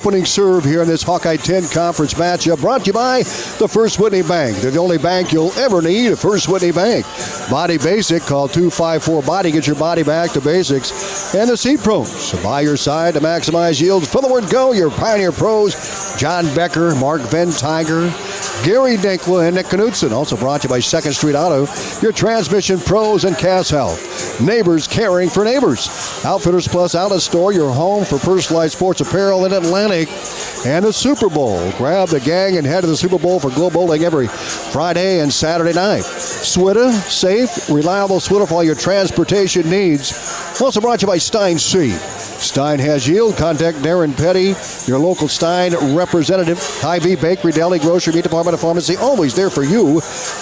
Opening serve here in this Hawkeye 10 Conference matchup brought to you by the First Whitney Bank. They're the only bank you'll ever need, First Whitney Bank. Body Basic, call 254-BODY. Get your body back to basics. And the Seed Pros, by your side to maximize yields. From the word go, your Pioneer Pros, John Becker, Mark Van Tiger, Gary Dinkla, and Nick Knudsen. Also brought to you by 2nd Street Auto, your transmission pros, and Cass Health. Neighbors caring for neighbors. Outfitters Plus Outlet Store, your home for personalized sports apparel in Atlanta. And the Super Bowl. Grab the gang and head to the Super Bowl for Glow Bowling every Friday and Saturday night. Swida, safe, reliable Swida for all your transportation needs. Also brought to you by Stein Seed. Stein has yield. Contact Darren Petty, your local Stein representative. Hy-Vee Bakery, Deli, Grocery, Meat Department, and Pharmacy. Always there for you.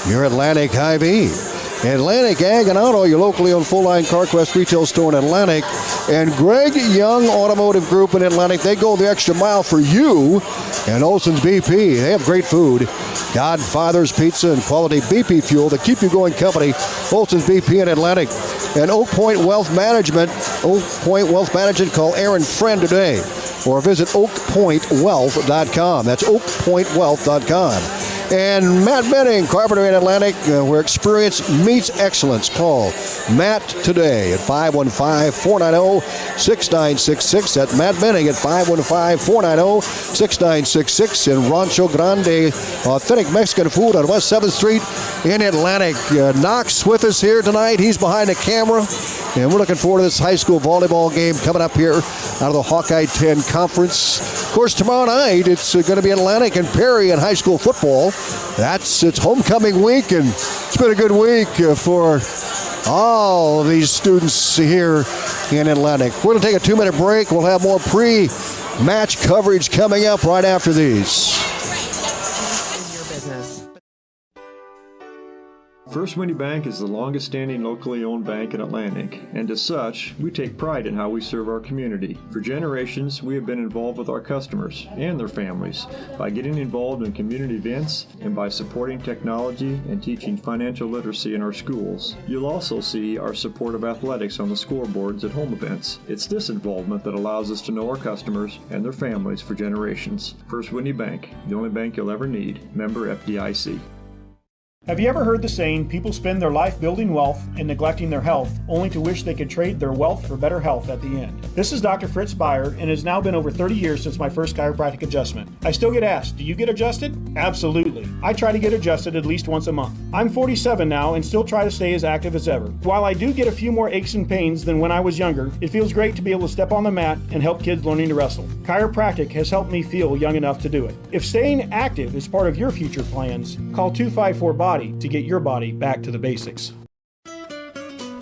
Your Atlantic Hy-Vee. Atlantic Ag and Auto, your locally owned full-line CarQuest retail store in Atlantic. And Greg Young Automotive Group in Atlantic. They go the extra mile for you. And Olson's BP. They have great food. Godfather's Pizza and quality BP fuel that keep you going company. Olson's BP in Atlantic. And Oak Point Wealth Management. Oak Point Wealth Management. Call Aaron Friend today. Or visit oakpointwealth.com. That's oakpointwealth.com. And Matt Benning, Carpenter in Atlantic, where experience meets excellence. Call Matt today at 515-490-6966. That's Matt Benning at 515-490-6966 in Rancho Grande. Authentic Mexican food on West 7th Street in Atlantic. Knox with us here tonight. He's behind the camera. And we're looking forward to this high school volleyball game coming up here out of the Hawkeye 10 Conference. Of course, tomorrow night, it's going to be Atlantic and Perry in high school football. It's homecoming week, and it's been a good week for all of these students here in Atlantic. We're going to take a 2-minute break. We'll have more pre-match coverage coming up right after these. First Whitney Bank is the longest-standing locally owned bank in Atlantic, and as such, we take pride in how we serve our community. For generations, we have been involved with our customers and their families by getting involved in community events and by supporting technology and teaching financial literacy in our schools. You'll also see our support of athletics on the scoreboards at home events. It's this involvement that allows us to know our customers and their families for generations. First Whitney Bank, the only bank you'll ever need. Member FDIC. Have you ever heard the saying, people spend their life building wealth and neglecting their health, only to wish they could trade their wealth for better health at the end? This is Dr. Fritz Beyer, and it has now been over 30 years since my first chiropractic adjustment. I still get asked, do you get adjusted? Absolutely. I try to get adjusted at least once a month. I'm 47 now and still try to stay as active as ever. While I do get a few more aches and pains than when I was younger, it feels great to be able to step on the mat and help kids learning to wrestle. Chiropractic has helped me feel young enough to do it. If staying active is part of your future plans, call 254-BODY to get your body back to the basics.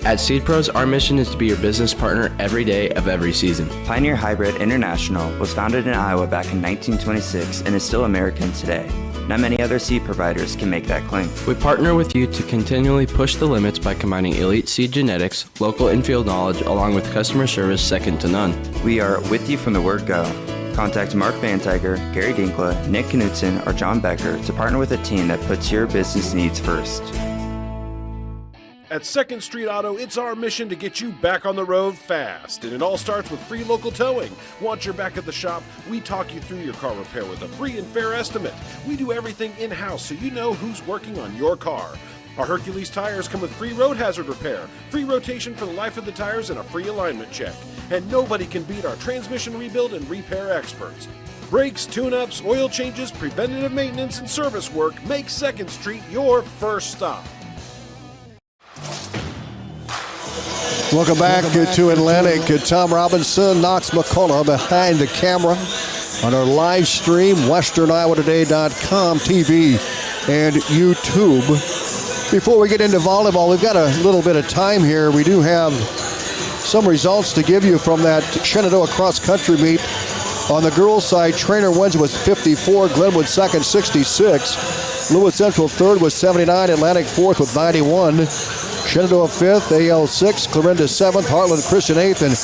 At Seed Pros, our mission is to be your business partner every day of every season. Pioneer Hybrid International was founded in Iowa back in 1926 and is still American today. Not many other seed providers can make that claim. We partner with you to continually push the limits by combining elite seed genetics, local infield knowledge, along with customer service second to none. We are with you from the word go. Contact Mark Van Tiger, Gary Dinkla, Nick Knudsen, or John Becker to partner with a team that puts your business needs first. At 2nd Street Auto, it's our mission to get you back on the road fast. And it all starts with free local towing. Once you're back at the shop, we talk you through your car repair with a free and fair estimate. We do everything in-house so you know who's working on your car. Our Hercules tires come with free road hazard repair, free rotation for the life of the tires, and a free alignment check. And nobody can beat our transmission rebuild and repair experts. Brakes, tune-ups, oil changes, preventative maintenance, and service work make 2nd Street your first stop. Welcome back to Atlantic. Tom Robinson, Knox McCullough behind the camera on our live stream, westerniowatoday.com, TV, and YouTube. Before we get into volleyball, we've got a little bit of time here. We do have some results to give you from that Shenandoah cross-country meet. On the girls' side, Trainer wins with 54, Glenwood second, 66. Lewis Central third with 79, Atlantic fourth with 91. Shenandoah fifth, AL sixth, Clarinda seventh, Harlan Christian eighth, and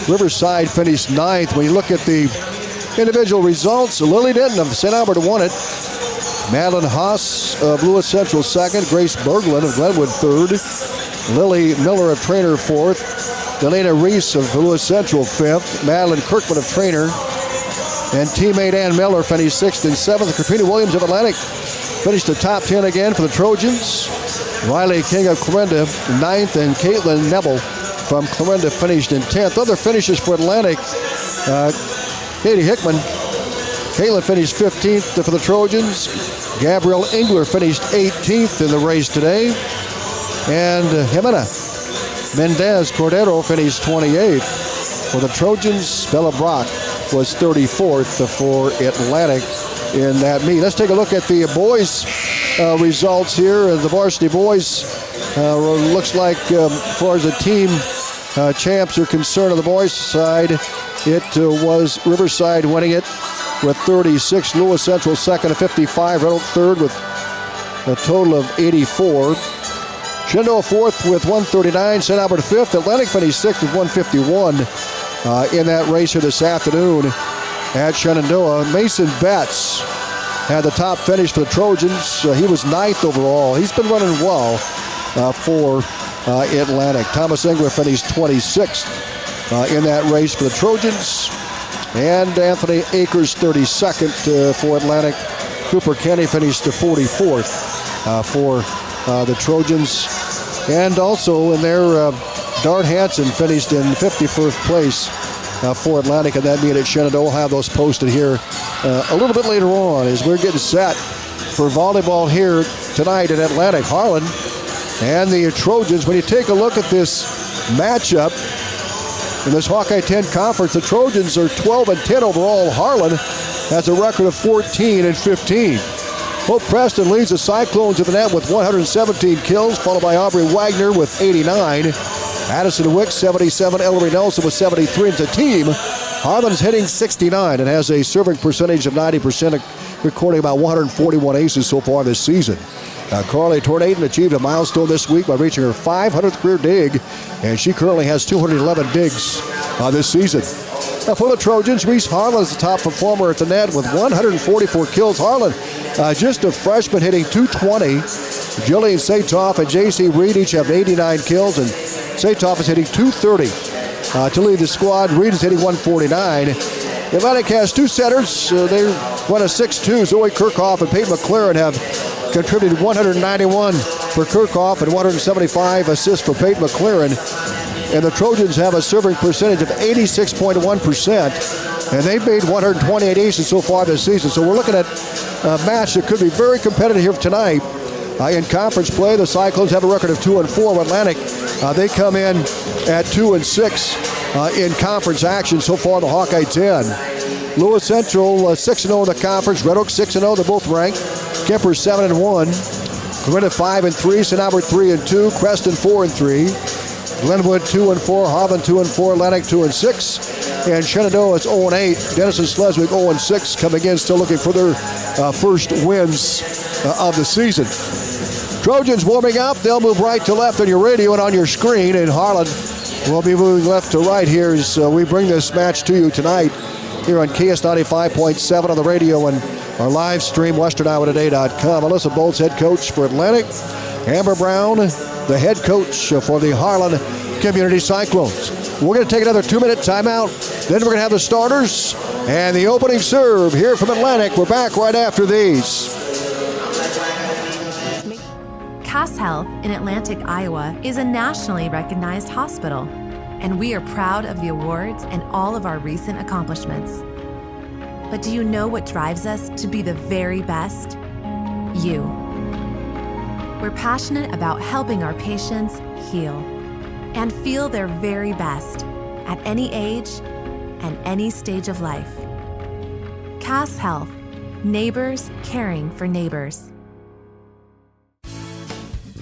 Riverside finished ninth. When you look at the individual results, Lily Denton of St. Albert won it. Madeline Haas of Lewis Central second, Grace Berglund of Glenwood third, Lily Miller of Trainer fourth, Delana Reese of Lewis Central fifth, Madeline Kirkman of Trainer and teammate Ann Miller finished 6th and 7th. Katrina Williams of Atlantic finished the top 10 again for the Trojans. Riley King of Clarinda 9th, and Caitlin Neville from Clarinda finished in 10th. Other finishes for Atlantic, Katie Hickman. Caitlin finished 15th for the Trojans. Gabrielle Engler finished 18th in the race today. And Jimena Mendez Cordero finished 28th for the Trojans. Bella Brock was 34th for Atlantic in that meet. Let's take a look at the boys' results here. The varsity boys looks like, as far as the team champs are concerned on the boys' side, it was Riverside winning it with 36. Lewis Central second at 55. Red Oak third with a total of 84. Shenandoah fourth with 139. St. Albert fifth. Atlantic finished sixth with 151 in that race here this afternoon at Shenandoah. Mason Betts had the top finish for the Trojans. He was 9th overall. He's been running well for Atlantic. Thomas Engler finished 26th in that race for the Trojans. And Anthony Akers 32nd for Atlantic. Cooper Kenny finished to 44th for the Trojans. And also in there, Dart Hansen finished in 51st place for Atlantic in that meet at Shenandoah. We'll have those posted here a little bit later on as we're getting set for volleyball here tonight at Atlantic. Harlan and the Trojans. When you take a look at this matchup in this Hawkeye 10 conference, the Trojans are 12 and 10 overall. Harlan has a record of 14 and 15. Hope Preston leads the Cyclones to the net with 117 kills, followed by Aubrey Wagner with 89. Addison Wick, 77. Ellery Nelson with 73. As a team, Harlan is hitting 69 and has a serving percentage of 90%, recording about 141 aces so far this season. Carly Tornaden achieved a milestone this week by reaching her 500th career dig, and she currently has 211 digs this season. For the Trojans, Reese Harlan is the top performer at the net with 144 kills. Harlan, just a freshman, hitting 220. Jillian Satoff and J.C. Reed each have 89 kills, and Satoff is hitting 230 to lead the squad. Reed is hitting 149. Atlantic has two setters. They run a 6-2. Zoe Kirchhoff and Peyton McLaren have contributed 191 for Kirchhoff and 175 assists for Peyton McLaren. And the Trojans have a serving percentage of 86.1%, and they've made 128 aces so far this season. So we're looking at a match that could be very competitive here tonight. In conference play, the Cyclones have a record of 2-4. Atlantic, they come in at 2-6 in conference action so far in the Hawkeye 10. Lewis Central 6-0 in the conference. Red Oak 6-0. They're both ranked. Kemper 7-1. Corinna 5-3. St. Albert 3-2. Creston 4-3. Glenwood 2-4, Hovland 2-4, Atlantic 2-6, and Shenandoah is 0-8. Denison Sleswig 0-6, coming in still looking for their first wins of the season. Trojans warming up. They'll move right to left on your radio and on your screen, and Harlan will be moving left to right here as we bring this match to you tonight here on KS 95.7 on the radio and our live stream, westerniowatoday.com. Alyssa Bolts, head coach for Atlantic. Amber Brown, the head coach for the Harlan Community Cyclones. We're going to take another 2-minute timeout. Then we're going to have the starters and the opening serve here from Atlantic. We're back right after these. Cass Health in Atlantic, Iowa is a nationally recognized hospital, and we are proud of the awards and all of our recent accomplishments. But do you know what drives us to be the very best? You. We're passionate about helping our patients heal and feel their very best at any age and any stage of life. Cass Health, neighbors caring for neighbors.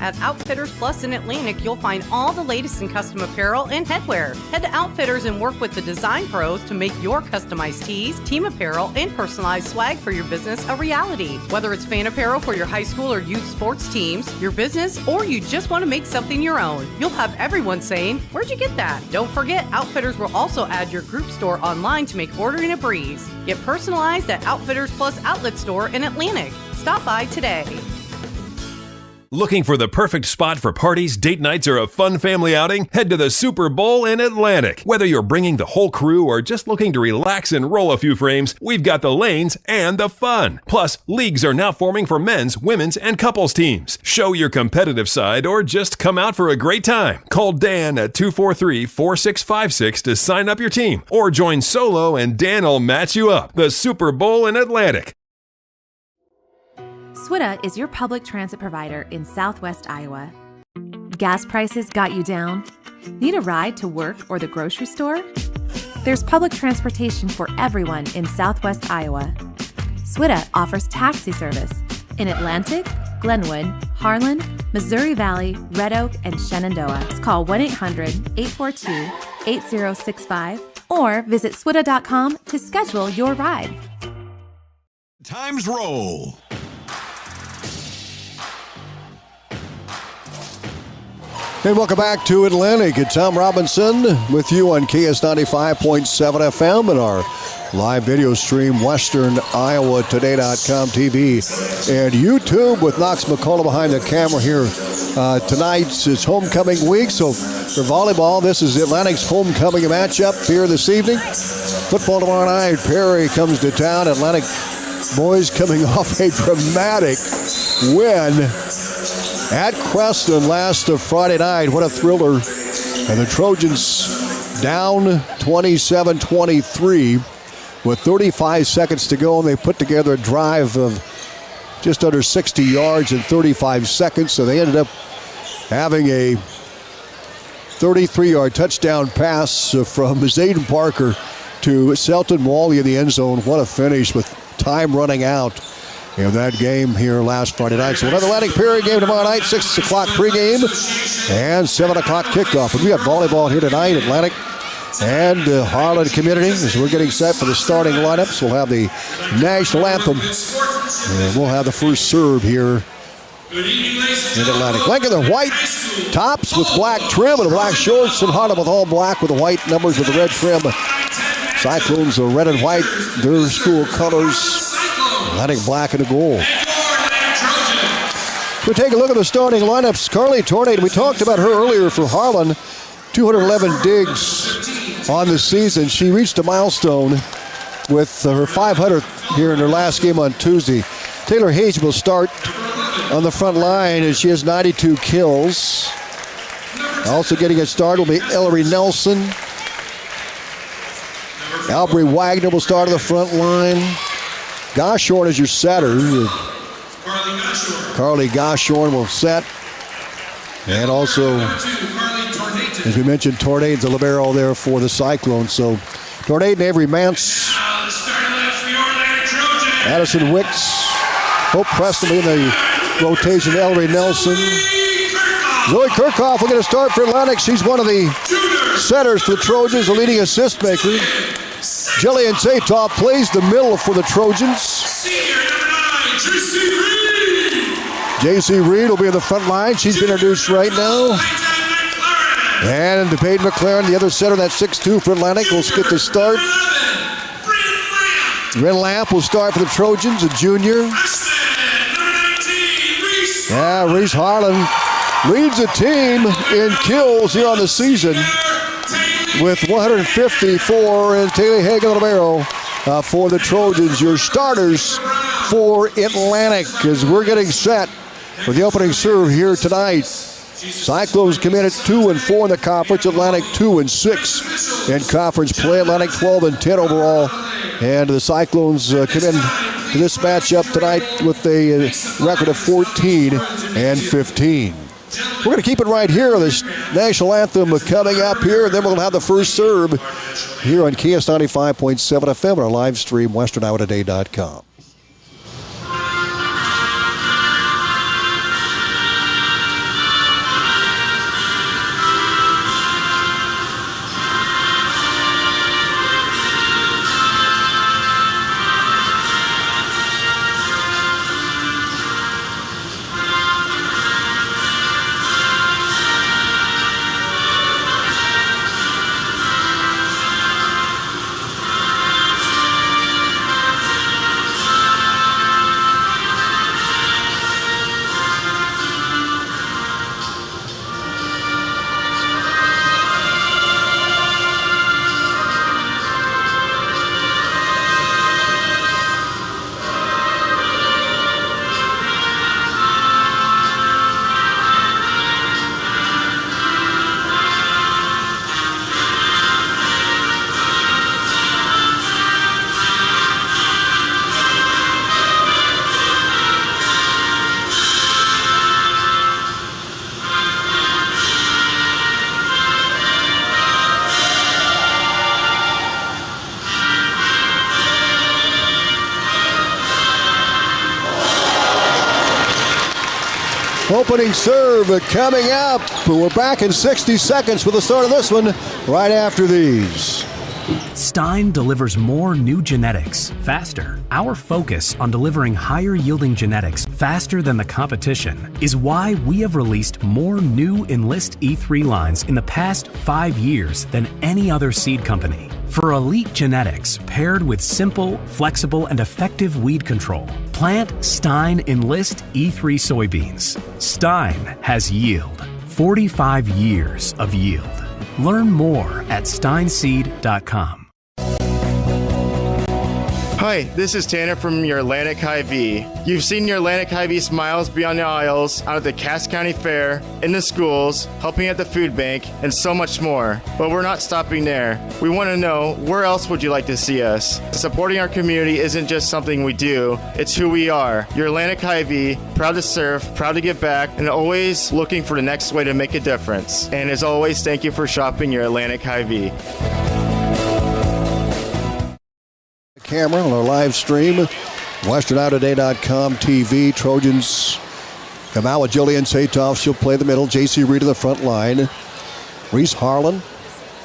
At Outfitters Plus in Atlantic, you'll find all the latest in custom apparel and headwear. Head to Outfitters and work with the design pros to make your customized tees, team apparel, and personalized swag for your business a reality. Whether it's fan apparel for your high school or youth sports teams, your business, or you just want to make something your own, you'll have everyone saying, "Where'd you get that?" Don't forget, Outfitters will also add your group store online to make ordering a breeze. Get personalized at Outfitters Plus Outlet Store in Atlantic. Stop by today. Looking for the perfect spot for parties, date nights, or a fun family outing? Head to the Super Bowl in Atlantic. Whether you're bringing the whole crew or just looking to relax and roll a few frames, we've got the lanes and the fun. Plus, leagues are now forming for men's, women's, and couples teams. Show your competitive side or just come out for a great time. Call Dan at 243-4656 to sign up your team, or join solo and Dan will match you up. The Super Bowl in Atlantic. SWITA is your public transit provider in Southwest Iowa. Gas prices got you down? Need a ride to work or the grocery store? There's public transportation for everyone in Southwest Iowa. SWITA offers taxi service in Atlantic, Glenwood, Harlan, Missouri Valley, Red Oak, and Shenandoah. Call 1-800-842-8065 or visit swita.com to schedule your ride. Times roll. And welcome back to Atlantic. It's Tom Robinson with you on KS 95.7 FM and our live video stream, WesternIowaToday.com TV and YouTube with Knox McCullough behind the camera here. Tonight's is homecoming week, so for volleyball, this is Atlantic's homecoming matchup here this evening. Football tomorrow night, Perry comes to town. Atlantic boys coming off a dramatic win at Creston last Friday night. What a thriller. And the Trojans down 27-23 with 35 seconds to go, and they put together a drive of just under 60 yards in 35 seconds. So they ended up having a 33-yard touchdown pass from Zayden Parker to Selton Wally in the end zone. What a finish with time running out in that game here last Friday night. So another Atlantic Perry game tomorrow night, 6 o'clock pregame and 7 o'clock kickoff. And we have volleyball here tonight, Atlantic and Harlan Community, as we're getting set for the starting lineups. We'll have the national anthem, and we'll have the first serve here in Atlantic. Like in the white tops with black trim and black shorts, and Harlan with all black with the white numbers with the red trim. Cyclones are red and white, their school colors. Atlantic black and a gold. We'll take a look at the starting lineups. Carly Tornade, we talked about her earlier for Harlan. 211 digs on the season. She reached a milestone with her 500th here in her last game on Tuesday. Taylor Hayes will start on the front line as she has 92 kills. Also getting a start will be Ellery Nelson. Aubrey Wagner will start on the front line. Goshorn is your setter. Carly Goshorn will set. And also, as we mentioned, Tornade's a libero there for the Cyclones. So, Tornade and Avery Mance. Addison Wicks. Hope Preston in the rotation. Ellery Nelson. Zoe Kirchhoff will get a start for Atlantic. She's one of the setters for the Trojans, the leading assist maker. Jillian Zatoff plays the middle for the Trojans. J.C. Reed will be in the front line. She's been introduced right now. And Peyton McLaren, the other setter, that 6'2" for Atlantic, will get the start. Ren Lamp will start for the Trojans, a junior. Yeah, Reese Harlan leads the team in kills here on the season with 154, and Taylor Hagen libero for the Trojans. Your starters for Atlantic as we're getting set for the opening serve here tonight. Cyclones come in at 2-4 in the conference. Atlantic 2-6 in conference play. Atlantic 12-10 overall, and the Cyclones come in to this matchup tonight with a record of 14-15. We're going to keep it right here. This national anthem coming up here, and then we'll have the first serve here on KS 95.7 FM on our live stream, WesternIowaToday.com. Opening serve coming up. We're back in 60 seconds for the start of this one right after these. Stein delivers more new genetics faster. Our focus on delivering higher yielding genetics faster than the competition is why we have released more new Enlist E3 lines in the past 5 years than any other seed company. For elite genetics paired with simple, flexible, and effective weed control, plant Stein Enlist E3 soybeans. Stein has yield. 45 years of yield. Learn more at steinseed.com. Hi, this is Tanner from your Atlantic Hy-Vee. You've seen your Atlantic Hy-Vee smiles beyond the aisles, out at the Cass County Fair, in the schools, helping at the food bank, and so much more. But we're not stopping there. We want to know, where else would you like to see us? Supporting our community isn't just something we do, it's who we are. Your Atlantic Hy-Vee, proud to serve, proud to give back, and always looking for the next way to make a difference. And as always, thank you for shopping your Atlantic Hy-Vee. Camera on our live stream, WesternOutToday.com TV. Trojans come out with Jillian Satoff. She'll play the middle. J.C. Reed to the front line. Reese Harlan,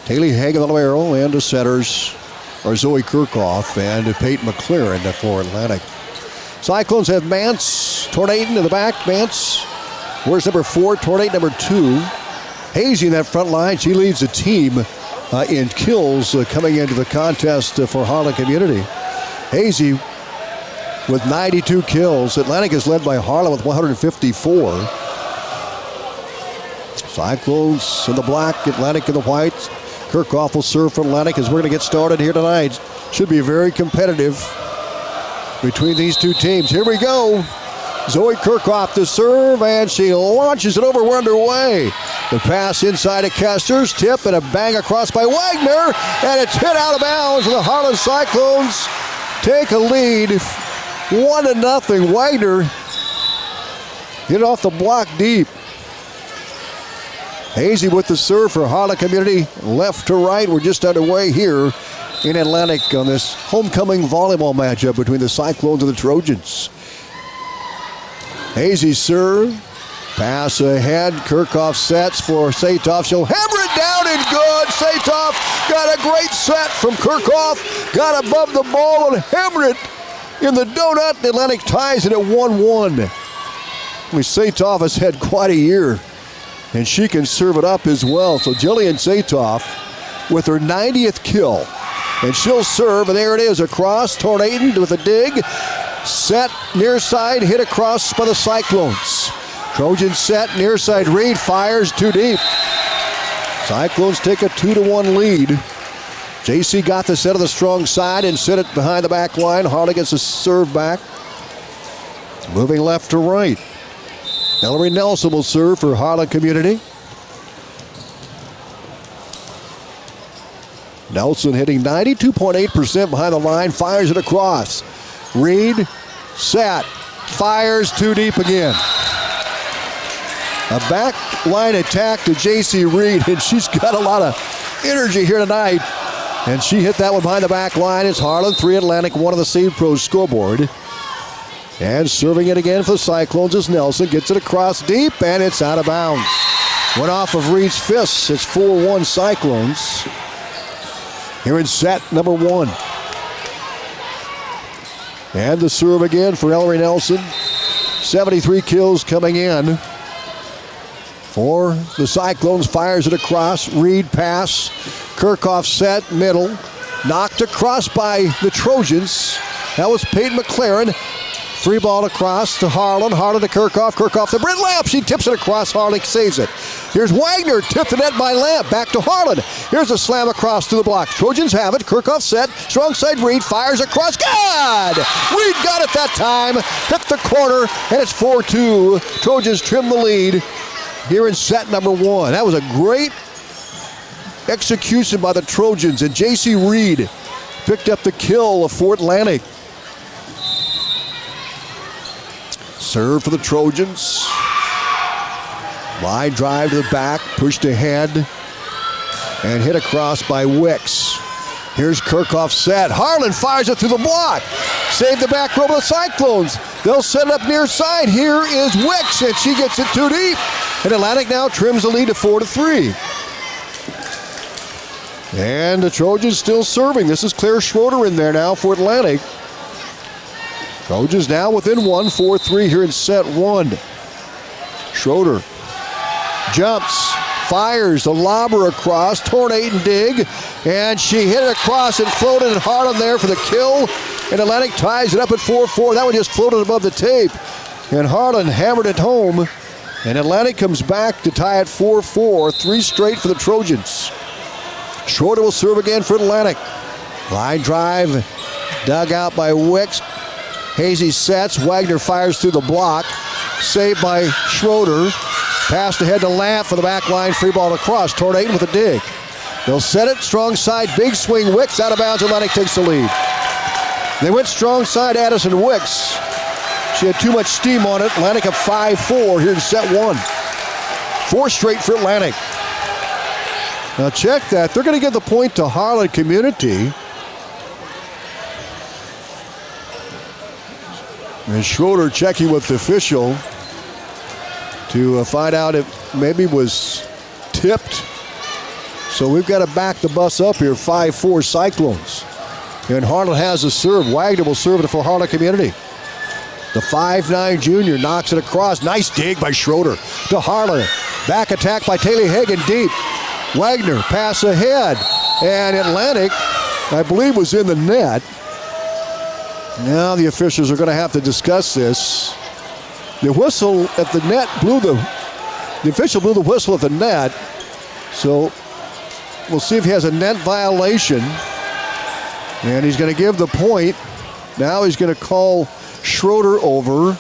Haley Hagan on the barrel, and the setters are Zoe Kirchhoff and Peyton McLaren for Atlantic. Cyclones have Mance, Tornaden in the back. Mance, where's number 4? Tornaden number 2. Hazy in that front line. She leads the team in kills coming into the contest for Harlan Community. Hazy with 92 kills. Atlantic is led by Harlan with 154. Cyclones in the black, Atlantic in the white. Kirchhoff will serve for Atlantic as we're going to get started here tonight. Should be very competitive between these two teams. Here we go. Zoe Kirchhoff to serve, and she launches it over. We're underway. The pass inside of Kester's, tip, and a bang across by Wagner, and it's hit out of bounds. The Harlan Cyclones take a lead, 1-0. Wagner hit off the block deep. Hazy with the serve for Harlan Community, left to right. We're just underway here in Atlantic on this homecoming volleyball matchup between the Cyclones and the Trojans. Hazy serve, pass ahead. Kirchhoff sets for Satoff. She'll hammer it down and good. Satoff got a great set from Kirchhoff. Got above the ball and hammered it in the donut. Atlantic ties it at 1-1. Satoff has had quite a year, and she can serve it up as well. So Jillian Satoff with her 90th kill, and she'll serve, and there it is across. Tornaden with a dig. Set near side, hit across by the Cyclones. Trojan set near side. Reed fires too deep. Cyclones take a 2-1 lead. JC got the set of the strong side and set it behind the back line. Harlan gets a serve back. Moving left to right. Ellery Nelson will serve for Harlan Community. Nelson hitting 92.8% behind the line, fires it across. Reed, set, fires too deep again. A back line attack to J.C. Reed, and she's got a lot of energy here tonight. And she hit that one behind the back line. It's Harlan, 3 Atlantic, 1 on the Seed Pros scoreboard. And serving it again for the Cyclones is Nelson. Gets it across deep, and it's out of bounds. Went off of Reed's fists. It's 4-1 Cyclones. Here in set number 1. And the serve again for Ellery Nelson. 73 kills coming in for the Cyclones. Fires it across. Reed pass. Kirchhoff set, middle. Knocked across by the Trojans. That was Peyton McLaren. Free ball across to Harlan. Harlan to Kirchhoff. Kirchhoff to Britt Lamp. She tips it across. Harlan saves it. Here's Wagner. Tipped the net by Lamp. Back to Harlan. Here's a slam across to the block. Trojans have it. Kirchhoff set. Strong side Reed. Fires across. Good! Reed got it that time. Hit the corner. And it's 4-2. Trojans trim the lead here in set number 1. That was a great execution by the Trojans. And J.C. Reed picked up the kill for Atlantic. Serve for the Trojans. Line drive to the back, pushed ahead, and hit across by Wicks. Here's Kirchhoff set. Harlan fires it through the block. Saved the back row of the Cyclones. They'll set it up near side. Here is Wicks, and she gets it too deep. And Atlantic now trims the lead to 4-3. And the Trojans still serving. This is Claire Schroeder in there now for Atlantic. Trojans now within 1, 4-3 here in set 1. Schroeder jumps, fires the lobber across, tornado and dig, and she hit it across and floated, and Harlan there for the kill. And Atlantic ties it up at 4-4. That one just floated above the tape. And Harlan hammered it home. And Atlantic comes back to tie at 4-4. 3 straight for the Trojans. Schroeder will serve again for Atlantic. Line drive, dug out by Wicks. Hazy sets. Wagner fires through the block. Saved by Schroeder. Passed ahead to Lamp for the back line. Free ball across. Tornado with a dig. They'll set it. Strong side. Big swing. Wicks out of bounds. Atlantic takes the lead. They went strong side. Addison Wicks. She had too much steam on it. Atlantic up 5-4 here in set 1. 4 straight for Atlantic. Now check that. They're going to give the point to Harlan Community. And Schroeder checking with the official to find out if maybe was tipped. So we've got to back the bus up here. 5-4 Cyclones. And Harlan has a serve. Wagner will serve it for Harlan Community. The 5'9 junior knocks it across. Nice dig by Schroeder to Harlan. Back attack by Taylor Hagan deep. Wagner pass ahead. And Atlantic, I believe, was in the net. Now the officials are going to have to discuss this. The whistle at the net the official blew the whistle at the net. So we'll see if he has a net violation. And he's going to give the point. Now he's going to call Schroeder over.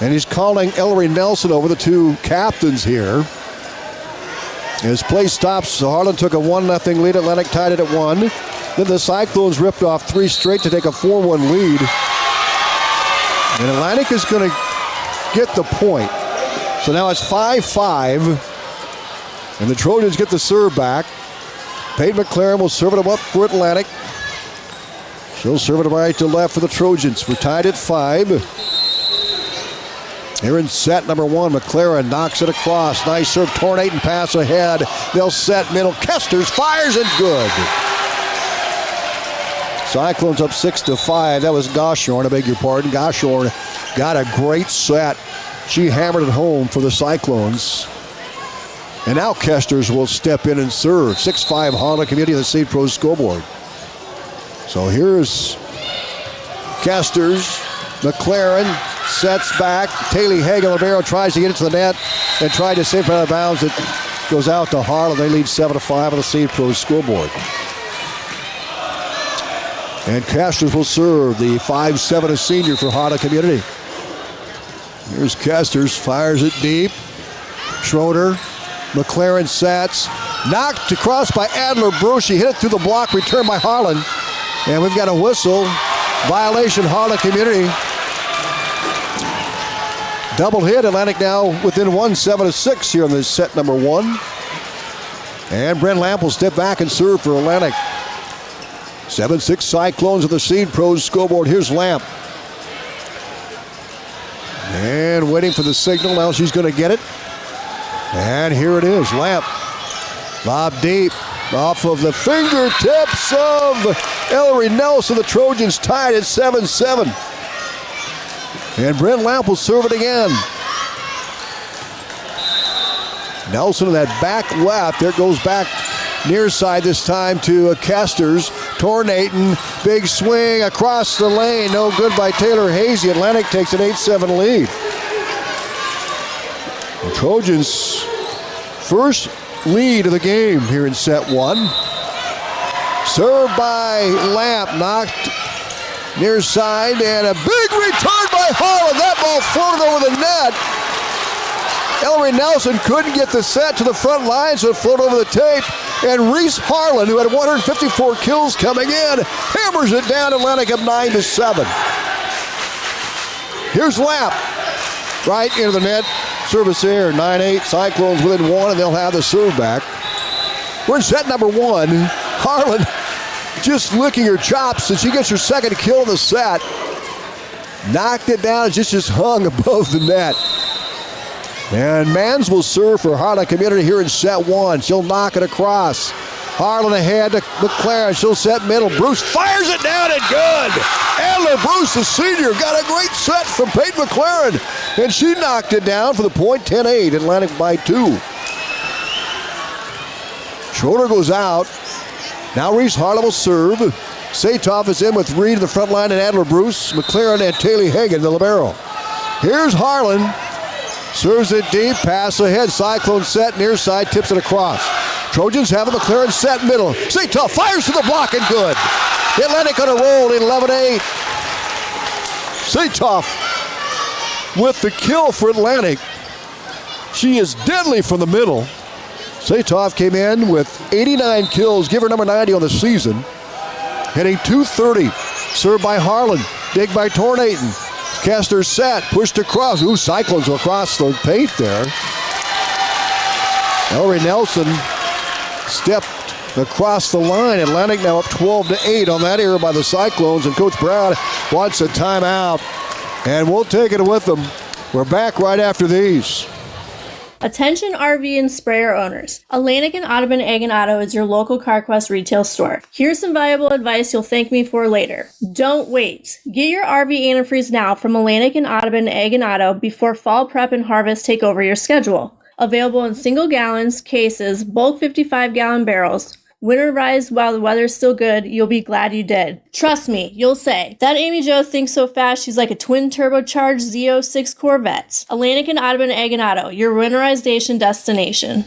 And he's calling Ellery Nelson over, the 2 captains here. As play stops, Harlan took a 1-0 lead. Atlantic tied it at 1. Then the Cyclones ripped off 3 straight to take a 4-1 lead. And Atlantic is going to get the point. So now it's 5-5. And the Trojans get the serve back. Peyton McLaren will serve it up for Atlantic. She'll serve it right to left for the Trojans. We're tied at 5. Here in set number 1, McLaren knocks it across. Nice serve, tornado and pass ahead. They'll set middle. Kesters fires and good. Cyclones up 6-5. That was Goshorn, I beg your pardon. Goshorn got a great set. She hammered it home for the Cyclones. And now Kesters will step in and serve. 6-5 Harlan Community on the State Pro scoreboard. So here's Kesters. McLaren sets back. Taylor Hagen-Libero tries to get it to the net and tried to save it out of bounds. It goes out to Harlan. They lead 7-5 on the State Pro scoreboard. And Kesters will serve, the 5'7" senior for Harlan Community. Here's Kesters, fires it deep. Schroeder. McLaren sets. Knocked across by Adler Broshi. Hit it through the block. Returned by Harlan. And we've got a whistle. Violation, Harlan Community. Double hit. Atlantic now within 1, 7-6 here in this set number 1. And Brent Lamp will step back and serve for Atlantic. 7-6 Cyclones of the Seed Pros scoreboard. Here's Lamp. And waiting for the signal. Now she's going to get it. And here it is. Lamp. Lob deep. Off of the fingertips of Ellery Nelson. The Trojans tied at 7-7. And Brent Lamp will serve it again. Nelson in that back left. There goes back near side this time to Kesters. Tornating. Big swing across the lane. No good by Taylor Hazy. Atlantic takes an 8-7 lead. The Trojans' first lead of the game here in set 1. Served by Lamp. Knocked near side. And a big return by Harlan. That ball floated over the net. Ellery Nelson couldn't get the set to the front line, so it floated over the tape. And Reese Harlan, who had 154 kills coming in, hammers it down. Atlantic up 9-7. Here's Lamp. Right into the net. Service there, 9-8. Cyclones within 1, and they'll have the serve back. We're in set number 1. Harlan just licking her chops as she gets her second kill in the set. Knocked it down, just hung above the net. And Mans will serve for Harlan Community here in set one. She'll knock it across. Harlan ahead to McLaren. She'll set middle. Bruce fires it down and good. Adler Bruce, the senior, got a great set from Peyton McLaren. And she knocked it down for the point. 10-8. Atlantic by 2. Schroeder goes out. Now Reese Harlan will serve. Satoff is in with Reed in the front line and Adler Bruce. McLaren and Taylor Hagan, the libero. Here's Harlan. Serves it deep. Pass ahead. Cyclone set near side. Tips it across. Trojans have a McLaren set middle. Satoff fires to the block and good. Atlantic on a roll in 11-8. Satoff with the kill for Atlantic. She is deadly from the middle. Satoff came in with 89 kills, give her number 90 on the season. Hitting .230. Served by Harlan. Dig by Tornaton. Kester set. Pushed across. Ooh, Cyclones across the paint there. Ellery Nelson stepped across the line. Atlantic now up 12-8 on that error by the Cyclones. And Coach Brown wants a timeout. And we'll take it with them. We're back right after these. Attention RV and sprayer owners. Atlantic and Audubon Ag and Auto is your local CarQuest retail store. Here's some valuable advice you'll thank me for later. Don't wait. Get your RV antifreeze now from Atlantic and Audubon Ag and Auto before fall prep and harvest take over your schedule. Available in single gallons, cases, bulk 55-gallon barrels. Winterize while the weather's still good, you'll be glad you did. Trust me, you'll say, that Amy Jo thinks so fast she's like a twin-turbocharged Z06 Corvette. Atlantic and Audubon Ag and Auto, your winterization destination.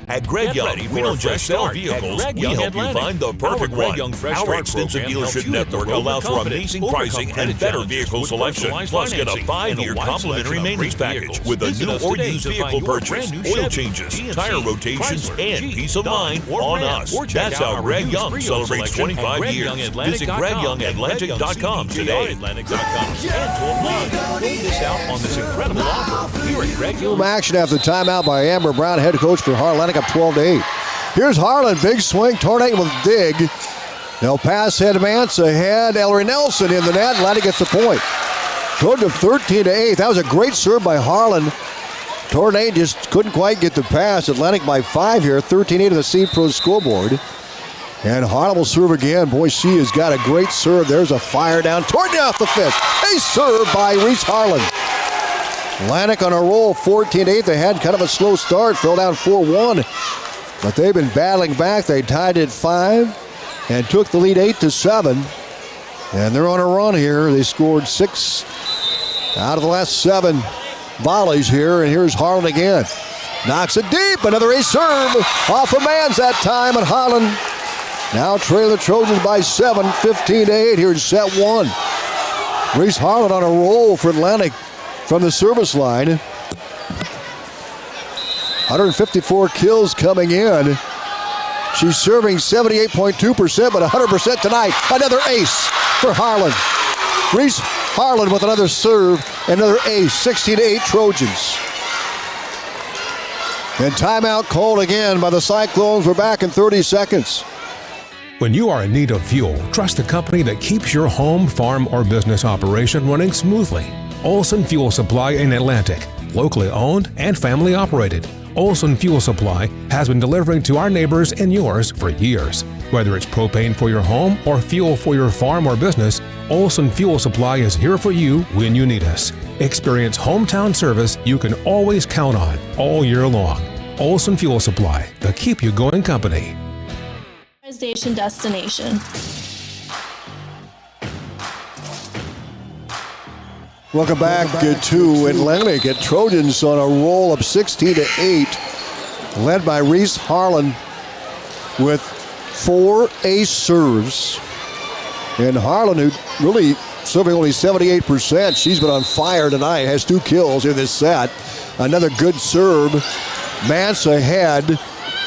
At Greg Young, we don't just sell vehicles, we help you find the perfect one. Our extensive dealership network allows for amazing pricing and better vehicle selection. Plus, get a 5-year complimentary maintenance package with a new or used vehicle purchase, oil changes, tire rotations, and peace of mind on us. That's how Greg Young celebrates 25 years. Visit GregYoungAtlantic.com today. And to apply, don't miss out on this incredible offer here at Greg Young. Action after the timeout by Amber Brown, head coach for Harlan. Up 12-8. Here's Harlan, big swing, Tornado with a dig. They'll pass head to Mance ahead. Ellery Nelson in the net. Atlantic gets the point. Showed to 13-8. That was a great serve by Harlan. Tornado just couldn't quite get the pass. Atlantic by 5 here, 13-8 on the Seed Pro scoreboard. And Harlan will serve again. Boy, she has got a great serve. There's a fire down. Tornado off the fist. A serve by Reese Harlan. Atlantic on a roll, 14-8. They had kind of a slow start, fell down 4-1. But they've been battling back. They tied at 5 and took the lead 8-7. And they're on a run here. They scored 6 out of the last 7 volleys here. And here's Harlan again. Knocks it deep. Another ace serve off of Mans that time. And Harlan now trailing the Trojans by 7, 15-8 here in set 1. Reese Harlan on a roll for Atlantic. From the service line, 154 kills coming in. She's serving 78.2%, but 100% tonight. Another ace for Harlan. Reese Harlan with another serve, another ace, 16-8 Trojans. And timeout called again by the Cyclones. We're back in 30 seconds. When you are in need of fuel, trust the company that keeps your home, farm, or business operation running smoothly. Olson Fuel Supply in Atlantic, locally owned and family operated. Olson Fuel Supply has been delivering to our neighbors and yours for years. Whether it's propane for your home or fuel for your farm or business, Olson Fuel Supply is here for you when you need us. Experience hometown service you can always count on all year long. Olson Fuel Supply, the keep you going company. Destination. Welcome back to Atlantic at Trojans on a roll of 16-8, led by Reese Harlan with 4 ace serves. And Harlan, who really serving only 78%, she's been on fire tonight, has 2 kills in this set. Another good serve. Mance ahead.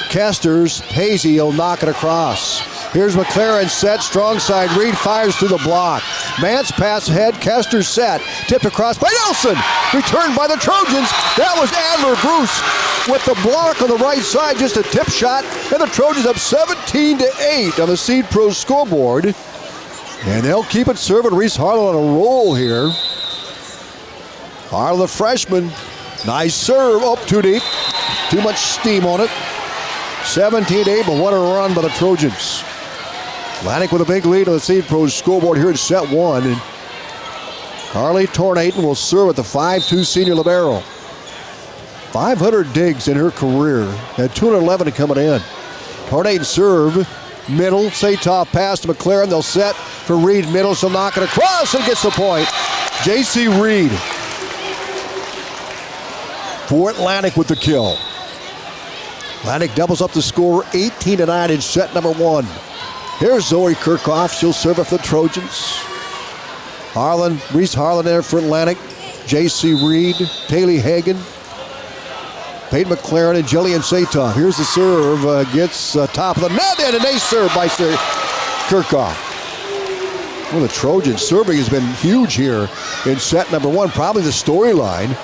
Kesters, Hazy will knock it across. Here's McLaren set, strong side, Reed fires through the block. Mance pass ahead, Kester set, tipped across by Nelson, returned by the Trojans. That was Adler Bruce with the block on the right side, just a tip shot, and the Trojans up 17-8 on the Seed Pro scoreboard. And they'll keep it serving. Reese Harlan on a roll here. Harlan, the freshman. Nice serve. Oh, too deep. Too much steam on it. 17-8, but what a run by the Trojans. Atlantic with a big lead on the Seed Pros scoreboard here in set one. And Carly Tornaton will serve at the 5'2 senior libero. 500 digs in her career. Had 211 coming in. Tornaton serve. Middle. Satoff pass to McLaren. They'll set for Reed. Middle. She'll knock it across and gets the point. J.C. Reed for Atlantic with the kill. Atlantic doubles up the score 18-9 in set number one. Here's Zoe Kirchhoff. She'll serve it for the Trojans. Harlan, Reese Harlan there for Atlantic. J.C. Reed, Taylor Hagan, Peyton McLaren, and Jillian Satoff. Here's the serve. Gets top of the net, and an ace serve by Kirchhoff. Well, the Trojans serving has been huge here in set number one. Probably the storyline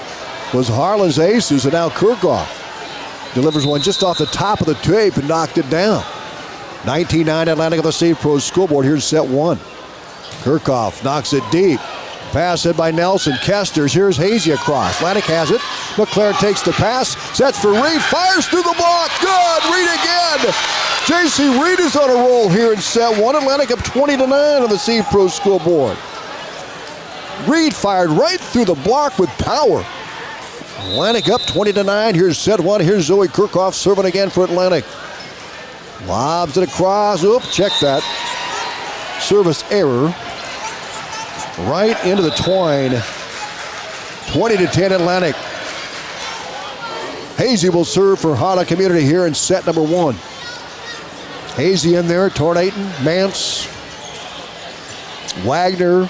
was Harlan's aces, and now Kirchhoff delivers one just off the top of the tape and knocked it down. 19-9 Atlantic on the Seed Pros scoreboard. Here's set one. Kirchhoff knocks it deep. Pass hit by Nelson. Kesters. Here's Hazy across. Atlantic has it. McLaren takes the pass. Sets for Reed. Fires through the block. Good. Reed again. J.C. Reed is on a roll here in set one. Atlantic up 20-9 on the Seed Pros scoreboard. Reed fired right through the block with power. Atlantic up 20-9. Here's set one. Here's Zoe Kirchhoff serving again for Atlantic. Lobs it across. Oop, check that. Service error. Right into the twine. 20-10 Atlantic. Hazy will serve for Harlan Community here in set number one. Hazy in there. Tornaton, Mance, Wagner.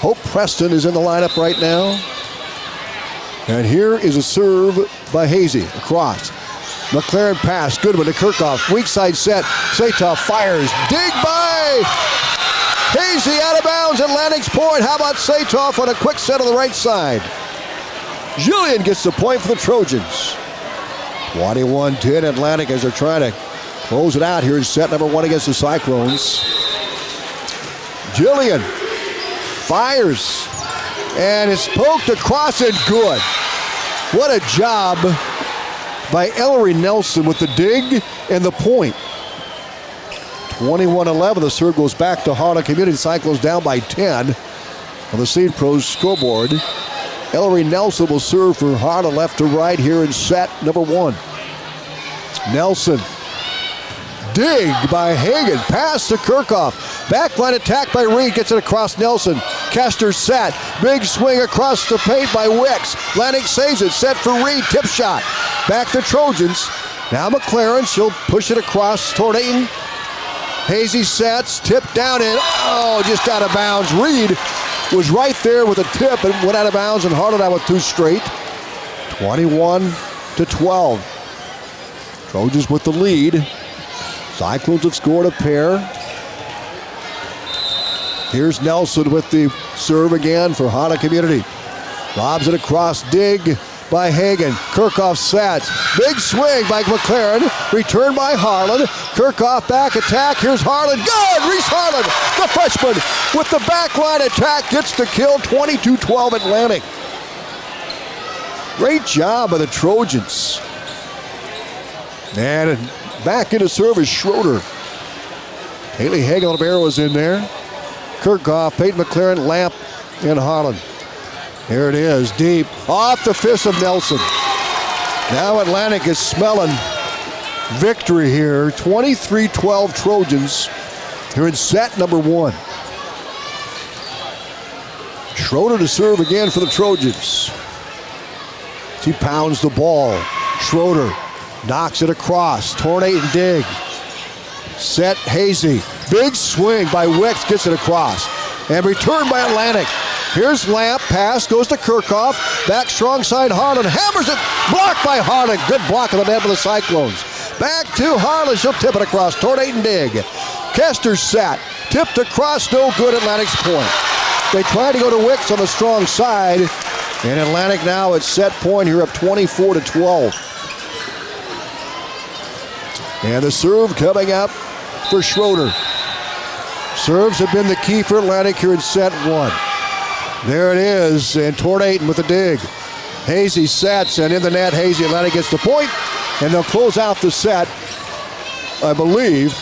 Hope Preston is in the lineup right now. And here is a serve by Hazy across. McLaren pass. Good one to Kirchhoff. Weak side set. Satoff fires. Dig by Hazy out of bounds. Atlantic's point. How about Satoff on a quick set on the right side? Jillian gets the point for the Trojans. 21-10 Atlantic as they're trying to close it out here in set number one against the Cyclones. Jillian fires. And it's poked across and good. What a job by Ellery Nelson with the dig and the point. 21-11. The serve goes back to Harlan Community. Cyclones down by 10 on the Seed Pros scoreboard. Ellery Nelson will serve for Harlan left to right here in set number one. Nelson. Dig by Hagan. Pass to Kirchhoff. Backline attack by Reed. Gets it across Nelson. Kester set. Big swing across the paint by Wicks. Atlantic saves it. Set for Reed. Tip shot. Back to Trojans. Now McLaren. She'll push it across Tornaton. Hazy sets. Tip down in. Oh, just out of bounds. Reed was right there with a tip and went out of bounds, and Harlan out with two straight. 21-12. Trojans with the lead. Cyclones have scored a pair. Here's Nelson with the serve again for Harlan Community. Lobs it across. Dig by Hagan. Kirchhoff sets. Big swing by McLaren. Return by Harlan. Kirchhoff back attack. Here's Harlan. Good! Reese Harlan, the freshman, with the backline attack, gets the kill. 22-12 Atlantic. Great job by the Trojans. And back into service, Schroeder. Haley Hagan on the barrel is in there. Kirchhoff, Peyton McLaren, Lamp, and Harlan. Here it is, deep, off the fist of Nelson. Now Atlantic is smelling victory here. 23-12 Trojans here in set number one. Schroeder to serve again for the Trojans. He pounds the ball. Schroeder knocks it across. Tornaton dig. Set Hazy. Big swing by Wicks, gets it across. And return by Atlantic. Here's Lamp. Pass goes to Kirchhoff. Back strong side Harlan. Hammers it. Blocked by Harlan. Good block of the net for the Cyclones. Back to Harlan. She'll tip it across. Tornaton dig. Kester set. Tipped across. No good. Atlantic's point. They try to go to Wicks on the strong side. And Atlantic now at set point here up 24-12. And the serve coming up for Schroeder. Serves have been the key for Atlantic here in set one. There it is, and Tornaton with a dig. Hazy sets, and in the net, Hazy Atlantic gets the point, and they'll close out the set, I believe.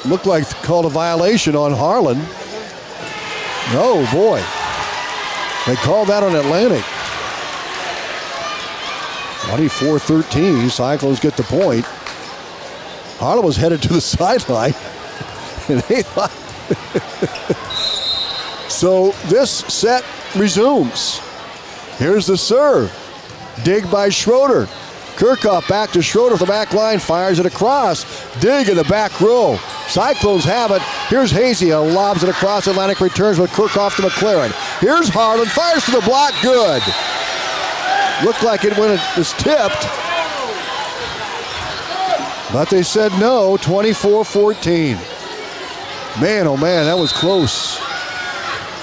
Looked like they called a violation on Harlan. Oh, boy. They called that on Atlantic. 24-13, Cyclones get the point. Harlan was headed to the sideline. And they thought so this set resumes. Here's the serve. Dig by Schroeder. Kirchhoff back to Schroeder from the back line, fires it across. Dig in the back row. Cyclones have it. Here's Hazy, lobs it across. Atlantic returns with Kirchhoff to McLaren. Here's Harlan, fires to the block, good. Looked like it when it was tipped. But they said no, 24-14. Man, oh man, that was close.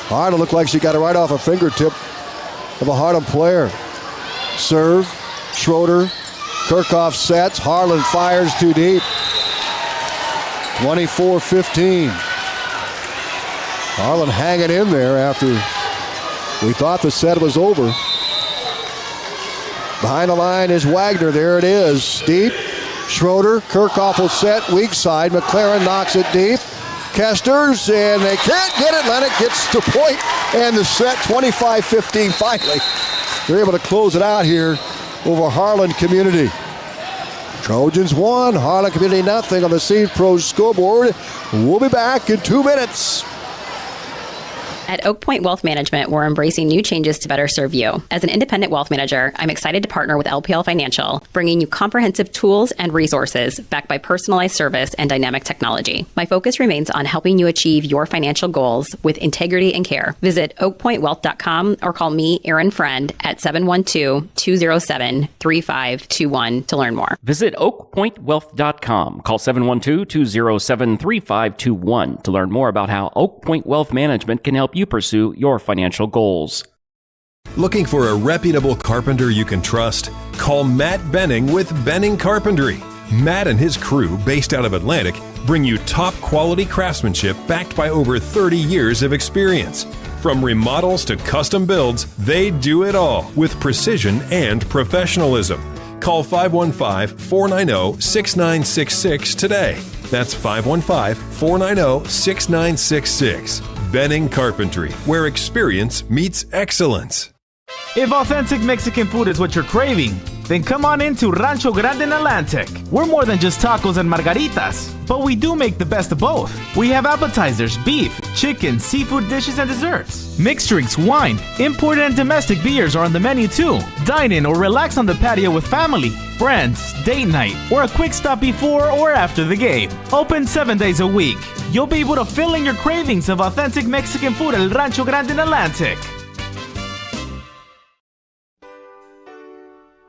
Harlan looked like she got it right off a fingertip of a Harlan player. Serve, Schroeder, Kirchhoff sets, Harlan fires too deep. 24-15. Harlan hanging in there after we thought the set was over. Behind the line is Wagner, there it is, deep. Schroeder, Kirchhoff will set, weak side, McLaren knocks it deep. Kesters, and they can't get it. Atlantic gets the point, and the set 25-15 finally. They're able to close it out here over Harlan Community. Trojans won, Harlan Community nothing on the Seed Pros scoreboard. We'll be back in 2 minutes. At Oak Point Wealth Management, we're embracing new changes to better serve you. As an independent wealth manager, I'm excited to partner with LPL Financial, bringing you comprehensive tools and resources backed by personalized service and dynamic technology. My focus remains on helping you achieve your financial goals with integrity and care. Visit oakpointwealth.com or call me, Erin Friend, at 712-207-3521 to learn more. Visit oakpointwealth.com. Call 712-207-3521 to learn more about how Oak Point Wealth Management can help you pursue your financial goals. Looking for a reputable carpenter you can trust? Call Matt Benning with Benning Carpentry. Matt and his crew, based out of Atlantic, bring you top quality craftsmanship backed by over 30 years of experience. From remodels to custom builds, they do it all with precision and professionalism. Call 515-490-6966 today. That's 515-490-6966. Benning Carpentry, where experience meets excellence. If authentic Mexican food is what you're craving, then come on into Rancho Grande in Atlantic. We're more than just tacos and margaritas, but we do make the best of both. We have appetizers, beef, chicken, seafood dishes, and desserts. Mixed drinks, wine, imported and domestic beers are on the menu too. Dine in or relax on the patio with family, friends, date night, or a quick stop before or after the game. Open 7 days a week. You'll be able to fill in your cravings of authentic Mexican food at Rancho Grande in Atlantic.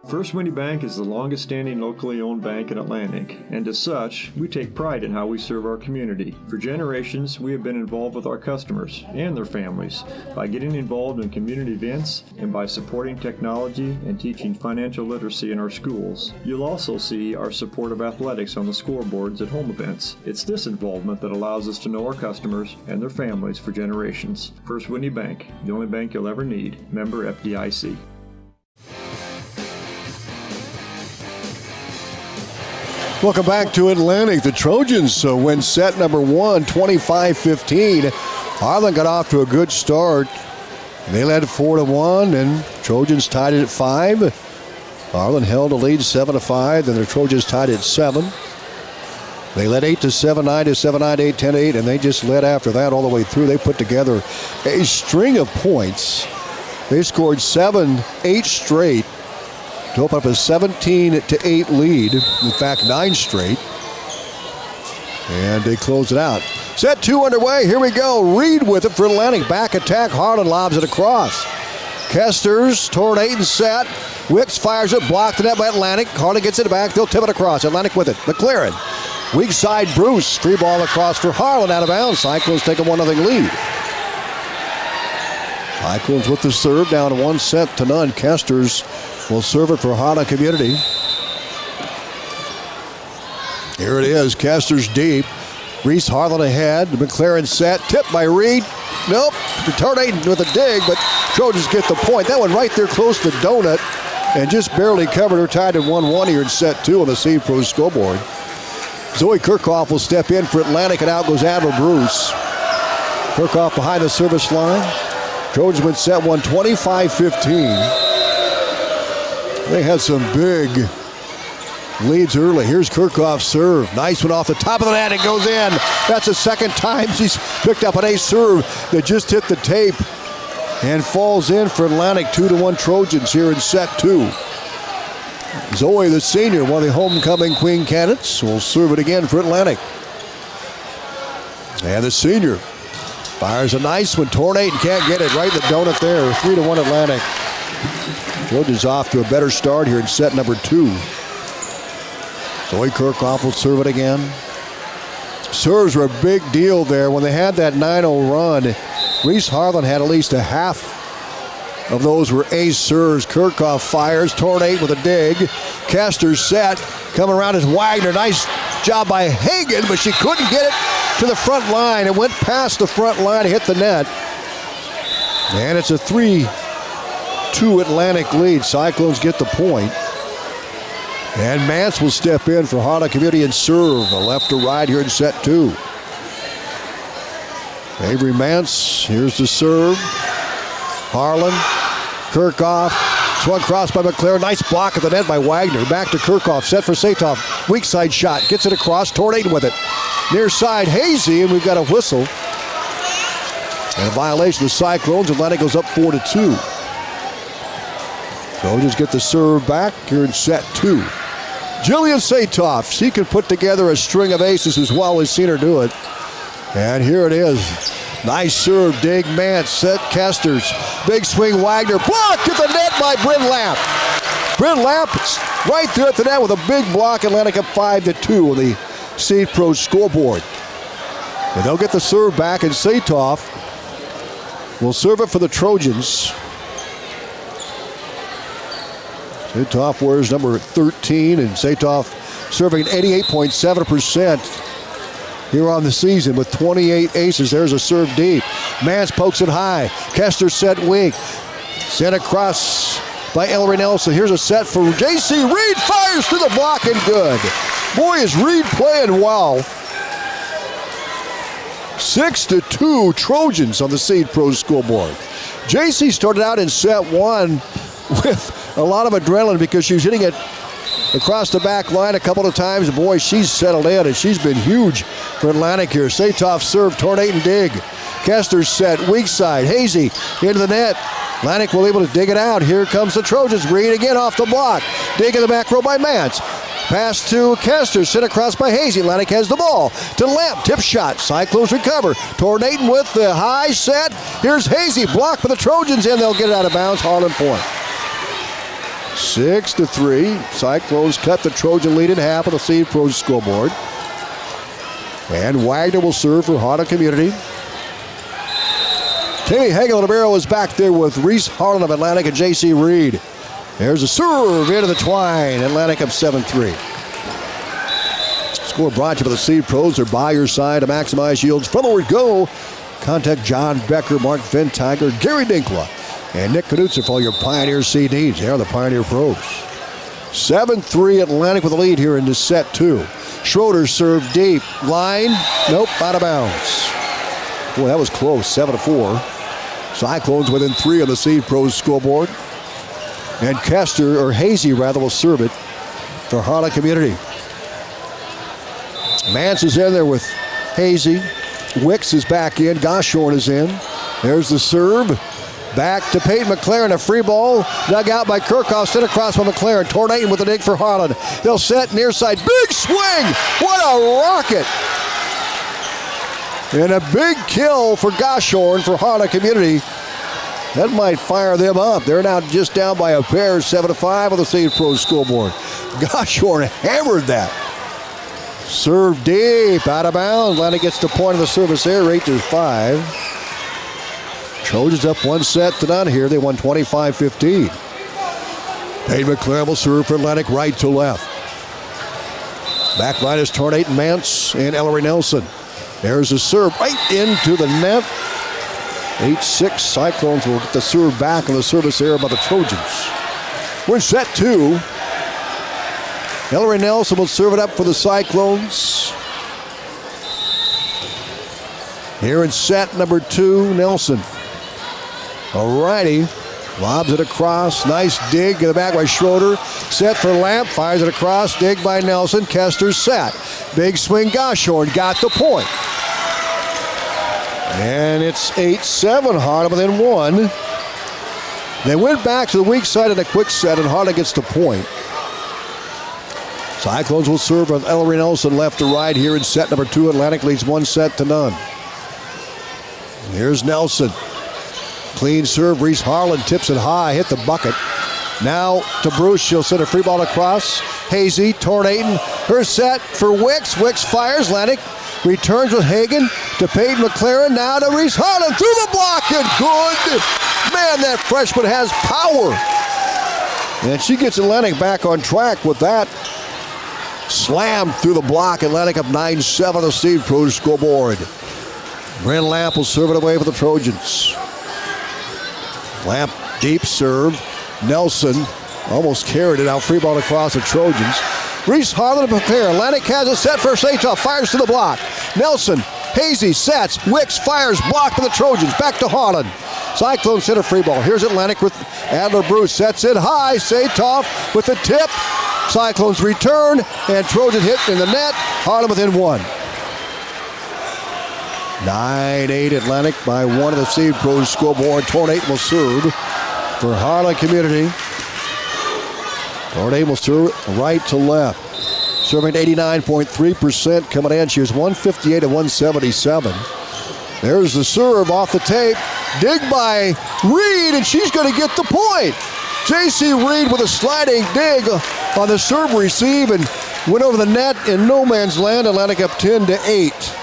First Winnie Bank is the longest standing locally owned bank in Atlantic, and as such, we take pride in how we serve our community. For generations, we have been involved with our customers and their families by getting involved in community events and by supporting technology and teaching financial literacy in our schools. You'll also see our support of athletics on the scoreboards at home events. It's this involvement that allows us to know our customers and their families for generations. First Winnie Bank, the only bank you'll ever need. Member FDIC. Welcome back to Atlantic. The Trojans win set number one, 25-15. Harlan got off to a good start. They led 4-1, and Trojans tied it at 5. Harlan held a lead 7-5, then the Trojans tied at 7. They led 8-7, 9-7, 9-8, 10-8, and they just led after that all the way through. They put together a string of points. They scored 8 straight to open up a 17-8 lead. In fact, 9 straight. And they close it out. Set 2 underway. Here we go. Reed with it for Atlantic. Back attack. Harlan lobs it across. Kesters toward 8 and set. Wicks fires it. Blocked the net by Atlantic. Harlan gets it back. They'll tip it across. Atlantic with it. McLaren. Weak side Bruce. Free ball across for Harlan out of bounds. Cyclones take a 1-0 lead. Cyclones with the serve down 1-0. Kesters will serve it for Harlan Community. Here it is. Kesters deep. Reese Harlan ahead. McLaren set. Tipped by Reed. Nope. Tornating with a dig, but Trojans get the point. That one right there close to Donut and just barely covered her. Tied at 1-1 here in set 2 on the Seed Pro scoreboard. Zoe Kirchhoff will step in for Atlantic, and out goes Adler Bruce. Kirchhoff behind the service line. Trojans win set 1, 25-15. They had some big leads early. Here's Kirchhoff's serve. Nice one off the top of the net. It goes in. That's the second time she's picked up an ace serve that just hit the tape and falls in for Atlantic. 2-1 Trojans here in set 2. Zoe, the senior, one of the homecoming queen candidates, will serve it again for Atlantic. And the senior fires a nice one. Tornate and can't get it. Right in the donut there. 3-1 Atlantic. Trojans off to a better start here in set number 2. Zoe Kirchhoff will serve it again. Serves were a big deal there. When they had that 9-0 run, Reese Harlan had at least a half of those were ace serves. Kirchhoff fires. Tornate with a dig. Kester's set. Coming around is Wagner. Nice job by Hagen, but she couldn't get it to the front line. It went past the front line to hit the net. And it's a 3-2 Atlantic lead. Cyclones get the point. And Mance will step in for Harlan Community and serve. A left to right here in set 2. Avery Mance, here's the serve. Harlan, Kirchhoff, swung cross by McLaren. Nice block at the net by Wagner. Back to Kirchhoff, set for Satoff. Weak side shot, gets it across, tornadoing with it. Near side, Hazy, and we've got a whistle. And a violation of the Cyclones. Atlantic goes up 4-2. Trojans get the serve back here in set 2. Jillian Satoff, she can put together a string of aces as well. We've seen her do it. And here it is. Nice serve, dig, Mance, set, Kesters. Big swing, Wagner. Blocked at the net by Bryn Lamp. Bryn Lamp right there at the net with a big block. Atlantic up 5-2 on the Seed Pro scoreboard. And they'll get the serve back, and Satoff will serve it for the Trojans. Satoff wears number 13, and Satoff serving at 88.7% here on the season with 28 aces. There's a serve deep. Mance pokes it high. Kester set weak. Sent across by Ellery Nelson. Here's a set for J.C. Reed. Fires to the block and good. Boy, is Reed playing well. 6-2 Trojans on the Seed Pro scoreboard. J.C. started out in set 1 with a lot of adrenaline because she was hitting it across the back line a couple of times. Boy, she's settled in, and she's been huge for Atlantic here. Satoff serve, tornate and dig. Kester set, weak side. Hazy into the net. Atlantic will able to dig it out. Here comes the Trojans. Reed again off the block. Dig in the back row by Mance. Pass to Kester, sent across by Hazy. Atlantic has the ball to Lamp. Tip shot. Cyclones recover. Tornating with the high set. Here's Hazy. Blocked by the Trojans, and they'll get it out of bounds. Harlan point. 6-3. Cyclones cut the Trojan lead in half of the Seed Pro scoreboard. And Wagner will serve for Harlan Community. Tammy Hagel-Libero is back there with Reese Harlan of Atlantic and J.C. Reed. There's a serve into the twine. Atlantic up 7-3. Score brought to you by the Seed Pros. They're by your side to maximize yields from the word go. Contact John Becker, Mark Ventiger, Gary Dinkla, and Nick Knutson for all your Pioneer seed needs. They are the Pioneer Pros. 7-3 Atlantic with the lead here in this set 2. Schroeder serve deep. Line. Nope, out of bounds. Boy, that was close. 7-4. Cyclones within 3 on the Seed Pros scoreboard. And Kester, or Hazy rather, will serve it for Harlan Community. Mance is in there with Hazy. Wicks is back in. Goshorn is in. There's the serve. Back to Peyton McLaren, a free ball, dug out by Kirchhoff, sent across by McLaren, tornating with a dig for Harlan. They'll set near side, big swing! What a rocket! And a big kill for Goshorn for Harlan Community. That might fire them up. They're now just down by a pair, 7-5 on the Seed Pro scoreboard. Goshorn hammered that. Serve deep, out of bounds. Atlantic gets the point of the service there, 8-5. Trojans up 1 set to none here. They won 25-15. Payne McLaren will serve for Atlantic right to left. Back line is Tornate and Mance and Ellery Nelson. There's a serve right into the net. 8-6. Cyclones will get the serve back on the service error by the Trojans. We're in set 2. Hillary Nelson will serve it up for the Cyclones. Here in set number 2, Nelson. All righty. Lobs it across. Nice dig in the back by Schroeder. Set for Lamp. Fires it across. Dig by Nelson. Kester's set. Big swing. Goshorn got the point. And it's 8-7. Harlan within 1. They went back to the weak side in a quick set, and Harlan gets the point. Cyclones will serve with Ellery Nelson left to right here in set number 2. Atlantic leads 1-0. Here's Nelson. Clean serve. Reese Harlan tips it high. Hit the bucket. Now to Bruce. She'll send a free ball across. Hazy tornadoing. Her set for Wicks. Wicks fires. Atlantic returns with Hagan to Peyton McLaren. Now to Reese Harlan through the block and good. Man, that freshman has power. And she gets Atlantic back on track with that. Slam through the block. Atlantic up 9-7 the Seed Pros scoreboard. Bryn Lamp will serve it away for the Trojans. Lamp deep serve. Nelson almost carried it out. Free ball across the Trojans. Reese Harlan to prepare. Atlantic has a set for Satoff. Fires to the block. Nelson. Hazy sets. Wicks fires. Blocked by the Trojans. Back to Harlan. Cyclones hit a free ball. Here's Atlantic with Adler Bruce. Sets it high. Satoff with the tip. Cyclones return. And Trojan hit in the net. Harlan within 1. 9-8 Atlantic by 1 of the Seed Pros scoreboard. Tornate will serve for Harlan Community. Tornate will serve right to left. Serving 89.3% coming in. She was 158 and 177. There's the serve off the tape. Dig by Reed, and she's going to get the point. J.C. Reed with a sliding dig on the serve receive and went over the net in no man's land. Atlantic up 10-8.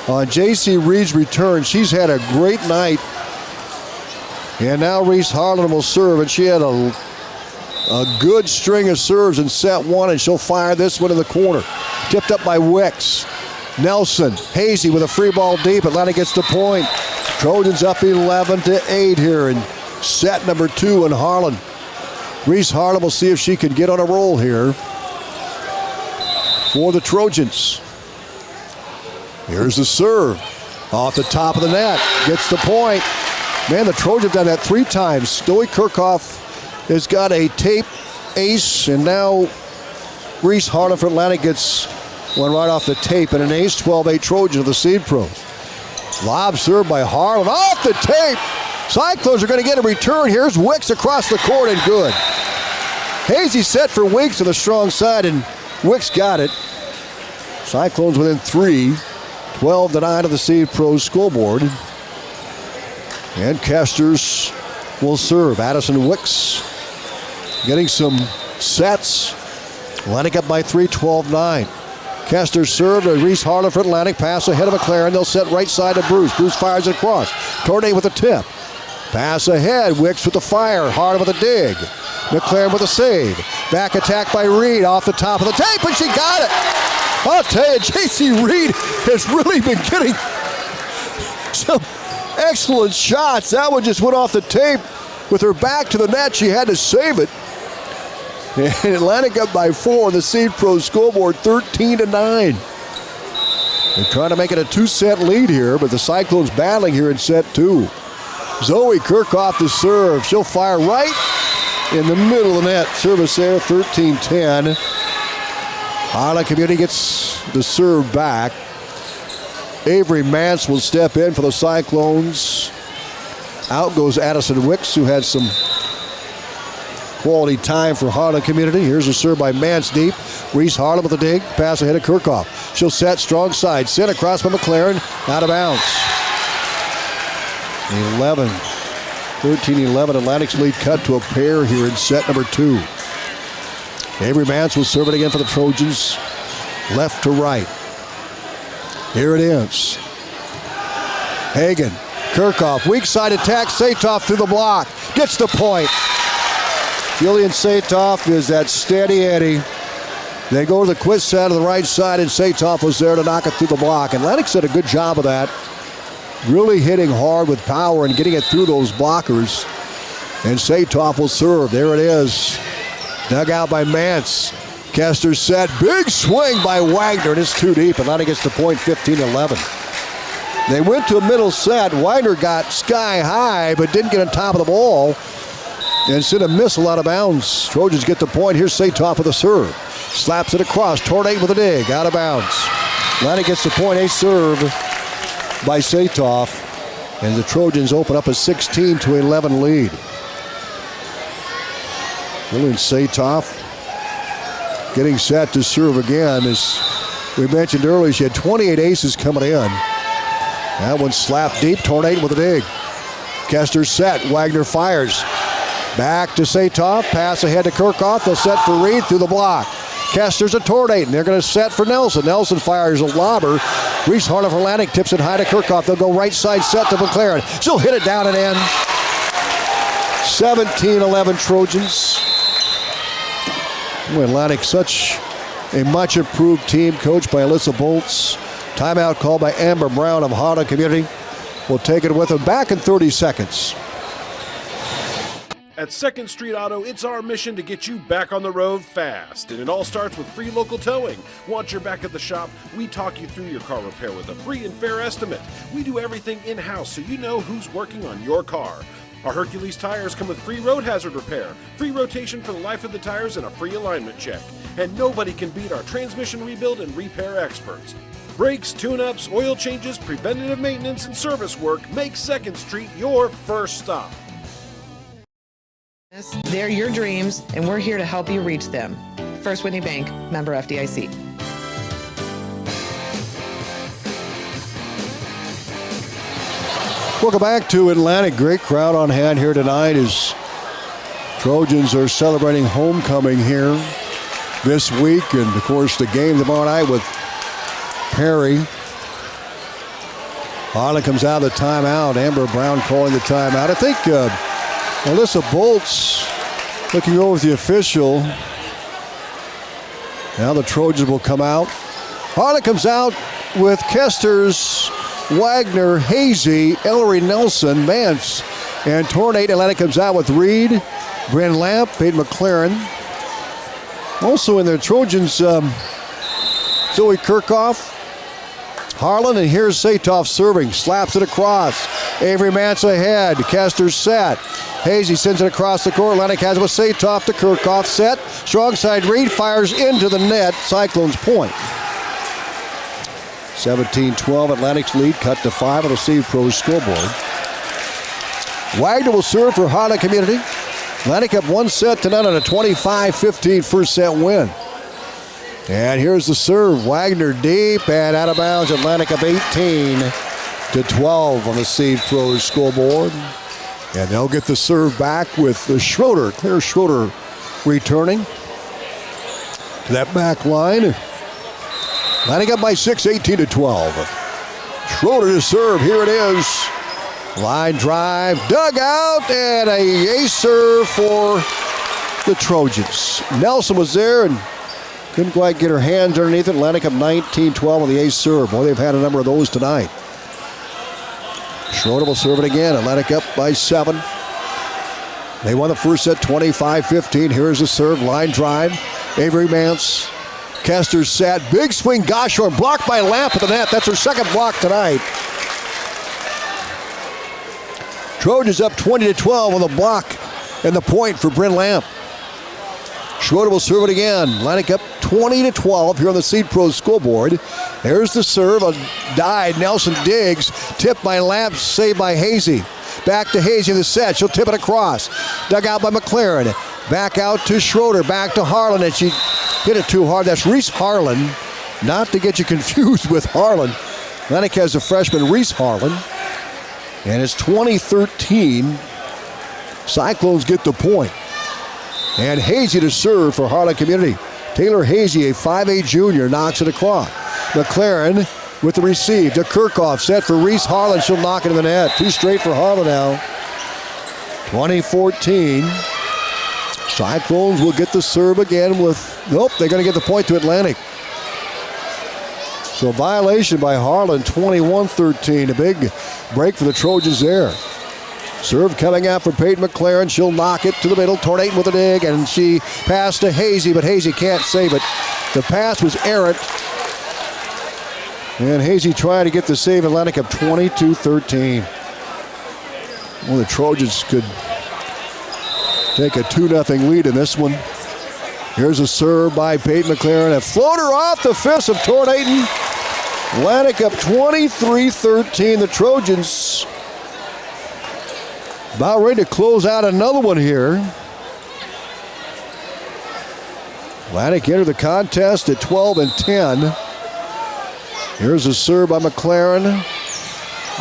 On J.C. Reed's return. She's had a great night. And now Reese Harlan will serve, and she had a good string of serves in set 1, and she'll fire this one in the corner. Tipped up by Wicks. Nelson, Hazy with a free ball deep. Atlanta gets the point. Trojans up 11-8 here in set number 2 in Harlan. Reese Harlan will see if she can get on a roll here for the Trojans. Here's the serve. Off the top of the net. Gets the point. Man, the Trojans have done that 3 times. Stoey Kirchhoff has got a tape ace, and now Reese Harlan for Atlantic gets one right off the tape, and an ace. 12-8 Trojans of the Seed Pros. Lob served by Harlan off the tape. Cyclones are going to get a return. Here's Wicks across the court, and good. Hazy set for Wicks on the strong side, and Wicks got it. Cyclones within 3. 12-9 of the Seed Pros scoreboard. And Casters will serve. Addison Wicks getting some sets. Atlantic up by 3, 12-9. Casters serve to Reese Harlan for Atlantic. Pass ahead of McLaren. They'll set right side to Bruce. Bruce fires it across. Tornay with a tip. Pass ahead. Wicks with the fire. Harlan with a dig. McLaren with a save. Back attack by Reed off the top of the tape, and she got it. I'll tell you, J.C. Reed has really been getting some excellent shots. That one just went off the tape with her back to the net. She had to save it. And Atlantic up by 4 on the Seed Pro scoreboard, 13-9. They're trying to make it a 2-set lead here, but the Cyclones battling here in set 2. Zoe Kirchhoff to serve. She'll fire right in the middle of the net. Service there, 13-10. Harlan Community gets the serve back. Avery Mance will step in for the Cyclones. Out goes Addison Wicks, who had some quality time for Harlan Community. Here's a serve by Mance deep. Reese Harlan with a dig. Pass ahead of Kirchhoff. She'll set strong side. Sent across by McLaren. Out of bounds. 13-11. Atlantic's lead cut to a pair here in set number 2. Avery Mance will serve it again for the Trojans. Left to right. Here it is. Hagan. Kirchhoff. Weak side attack. Satoff through the block. Gets the point. Jillian Satoff is that steady Eddie. They go to the quick side of the right side, and Satoff was there to knock it through the block. And Atlantic did a good job of that. really hitting hard with power and getting it through those blockers. And Satoff will serve. There it is. Dug out by Mance. Kester set. Big swing by Wagner, and it's too deep. Atlanta gets the point, 15-11. They went to a middle set. Wagner got sky high, but didn't get on top of the ball. And sent a missile out of bounds. Trojans get the point. Here's Satoff with a serve. Slaps it across. Tornate with a dig. Out of bounds. Atlanta gets the point. A serve by Satoff. And the Trojans open up a 16-11 lead. William Satoff getting set to serve again. As we mentioned earlier, she had 28 aces coming in. That one slapped deep. Tornate with a dig. Kester set. Wagner fires. Back to Satoff. Pass ahead to Kirchhoff. They'll set for Reed through the block. Kester's a Tornate, and they're going to set for Nelson. Nelson fires a lobber. Reese Harlan for Atlantic tips it high to Kirchhoff. They'll go right side set to McLaren. She'll hit it down and in. 17-11 Trojans. Atlantic, such a much improved team, coached by Alyssa Bolts. Timeout called by Amber Brown of Harlan Community. We'll take it with them back in 30 seconds. At 2nd Street Auto, it's our mission to get you back on the road fast. And it all starts with free local towing. Want your back at the shop? We talk you through your car repair with a free and fair estimate. We do everything in-house so you know who's working on your car. Our Hercules tires come with free road hazard repair, free rotation for the life of the tires, and a free alignment check. And nobody can beat our transmission rebuild and repair experts. Brakes, tune-ups, oil changes, preventative maintenance, and service work make 2nd Street your first stop. They're your dreams, and we're here to help you reach them. First Whitney Bank, member FDIC. Welcome back to Atlantic. Great crowd on hand here tonight as Trojans are celebrating homecoming here this week. And, of course, the game tomorrow night with Perry. Harlan comes out of the timeout. Amber Brown calling the timeout. I think Alyssa Bolts looking over at the official. Now the Trojans will come out. Harlan comes out with Kester's, Wagner, Hazy, Ellery Nelson, Mance, and Tornate. Atlanta comes out with Reed, Bryn Lamp, Peyton McLaren. Also in the Trojans, Zoe Kirchhoff, Harlan, and here's Satoff serving. Slaps it across. Avery Mance ahead. Kester set. Hazy sends it across the court. Atlantic has it with Satoff to Kirchhoff. Set. Strong side Reed fires into the net. Cyclones point. 17-12. Atlantic's lead cut to 5 on the Steve Pro scoreboard. Wagner will serve for Harlan Community. Atlantic up 1-0 on a 25-15 first set win. And here's the serve. Wagner deep and out of bounds. Atlantic up 18-12 on the Steve Pro scoreboard. And they'll get the serve back with the Schroeder. Claire Schroeder returning to that back line. Atlantic up by 6, 18-12. Schroeder to serve. Here it is. Line drive, dug out, and a ace serve for the Trojans. Nelson was there and couldn't quite get her hands underneath it. Atlantic up 19-12 on the ace serve. Boy, they've had a number of those tonight. Schroeder will serve it again. Atlantic up by 7. They won the first set 25-15. Here's the serve. Line drive. Avery Mance. Kester set. Big swing. Goshorn blocked by Lamp at the net. That's her second block tonight. Trojans up 20-12 on the block and the point for Bryn Lamp. Schroeder will serve it again. Atlantic up 20-12 here on the Seed Pro scoreboard. There's the serve. A dive. Nelson digs. Tipped by Lamp. Saved by Hazy. Back to Hazy in the set. She'll tip it across. Dug out by McLaren. Back out to Schroeder. Back to Harlan. And she hit it too hard. That's Reese Harlan. Not to get you confused with Harlan. Atlantic has a freshman, Reese Harlan. And it's 20-13. Cyclones get the point. And Hazy to serve for Harlan Community. Taylor Hazy, a 5'8 junior, knocks it across. McLaren with the receive to Kirchhoff. Set for Reese Harlan. She'll knock it in the net. 2 straight for Harlan now. 20-14. Cyclones will get the serve again with... Nope, they're going to get the point to Atlantic. So violation by Harlan, 21-13. A big break for the Trojans there. Serve coming out for Peyton McLaren. She'll knock it to the middle. Tornayton with a dig, and she passed to Hazy, but Hazy can't save it. The pass was errant. And Hazy trying to get the save. Atlantic up 22-13. Well, the Trojans could take a 2-0 lead in this one. Here's a serve by Peyton McLaren. A floater off the fist of Tornayton. Atlantic up 23-13. The Trojans about ready to close out another one here. Atlantic entered the contest at 12-10. Here's a serve by McLaren.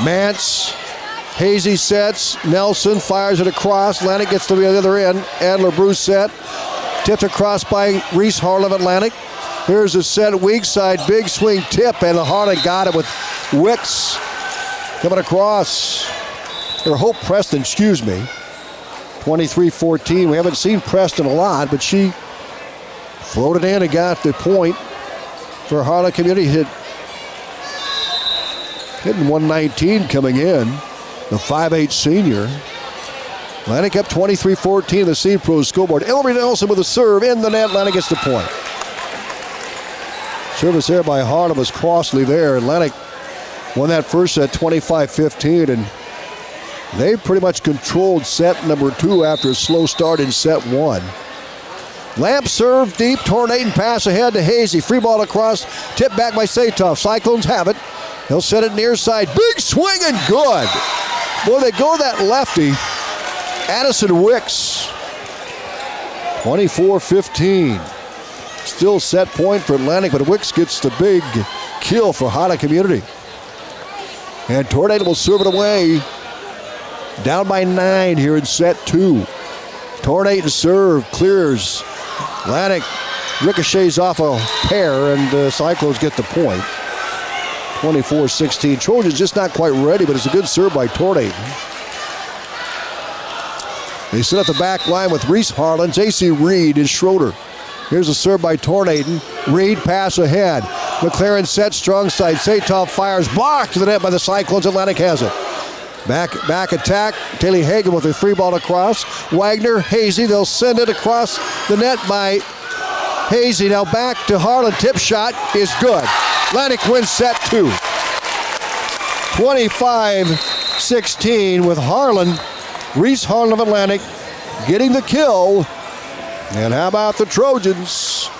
Mance. Hazy sets. Nelson fires it across. Atlantic gets to the other end. Adler Bruce set. Tipped across by Reese Harlan of Atlantic. Here's a set weak side. Big swing tip, and Harlan got it with Wicks coming across. Or Hope Preston, excuse me. 23-14. We haven't seen Preston a lot, but she floated in and got the point for Harlan Community. Hitting 119 coming in. The 5'8 senior. Atlantic up 23-14 the Seed Pro scoreboard. Ellery Nelson with a serve in the net. Atlantic gets the point. Service there by Harlan was costly there. Atlantic won that first set 25-15, and they pretty much controlled set number 2 after a slow start in set 1. Lamp serve deep. Tornayton pass ahead to Hazy. Free ball across. Tip back by Satoff. Cyclones have it. He'll set it near side. Big swing and good. Boy, they go that lefty. Addison Wicks. 24-15. Still set point for Atlantic, but Wicks gets the big kill for Harlan Community. And Tornado will serve it away. Down by 9 here in set 2. Tornado serve, clears. Atlantic ricochets off a pair, and Cyclones get the point. 24-16. Trojans just not quite ready, but it's a good serve by Tornado. They sit at the back line with Reese Harlan, J.C. Reed, and Schroeder. Here's a serve by Tornado. Reed pass ahead. McLaren set strong side. Satoff fires, blocked to the net by the Cyclones. Atlantic has it. Back attack. Taylor Hagan with a free ball across. Wagner, Hazy, they'll send it across the net by Hazy. Now back to Harlan. Tip shot is good. Atlantic wins set 2. 25-16 with Harlan. Reese Harlan of Atlantic getting the kill. And how about the Trojans?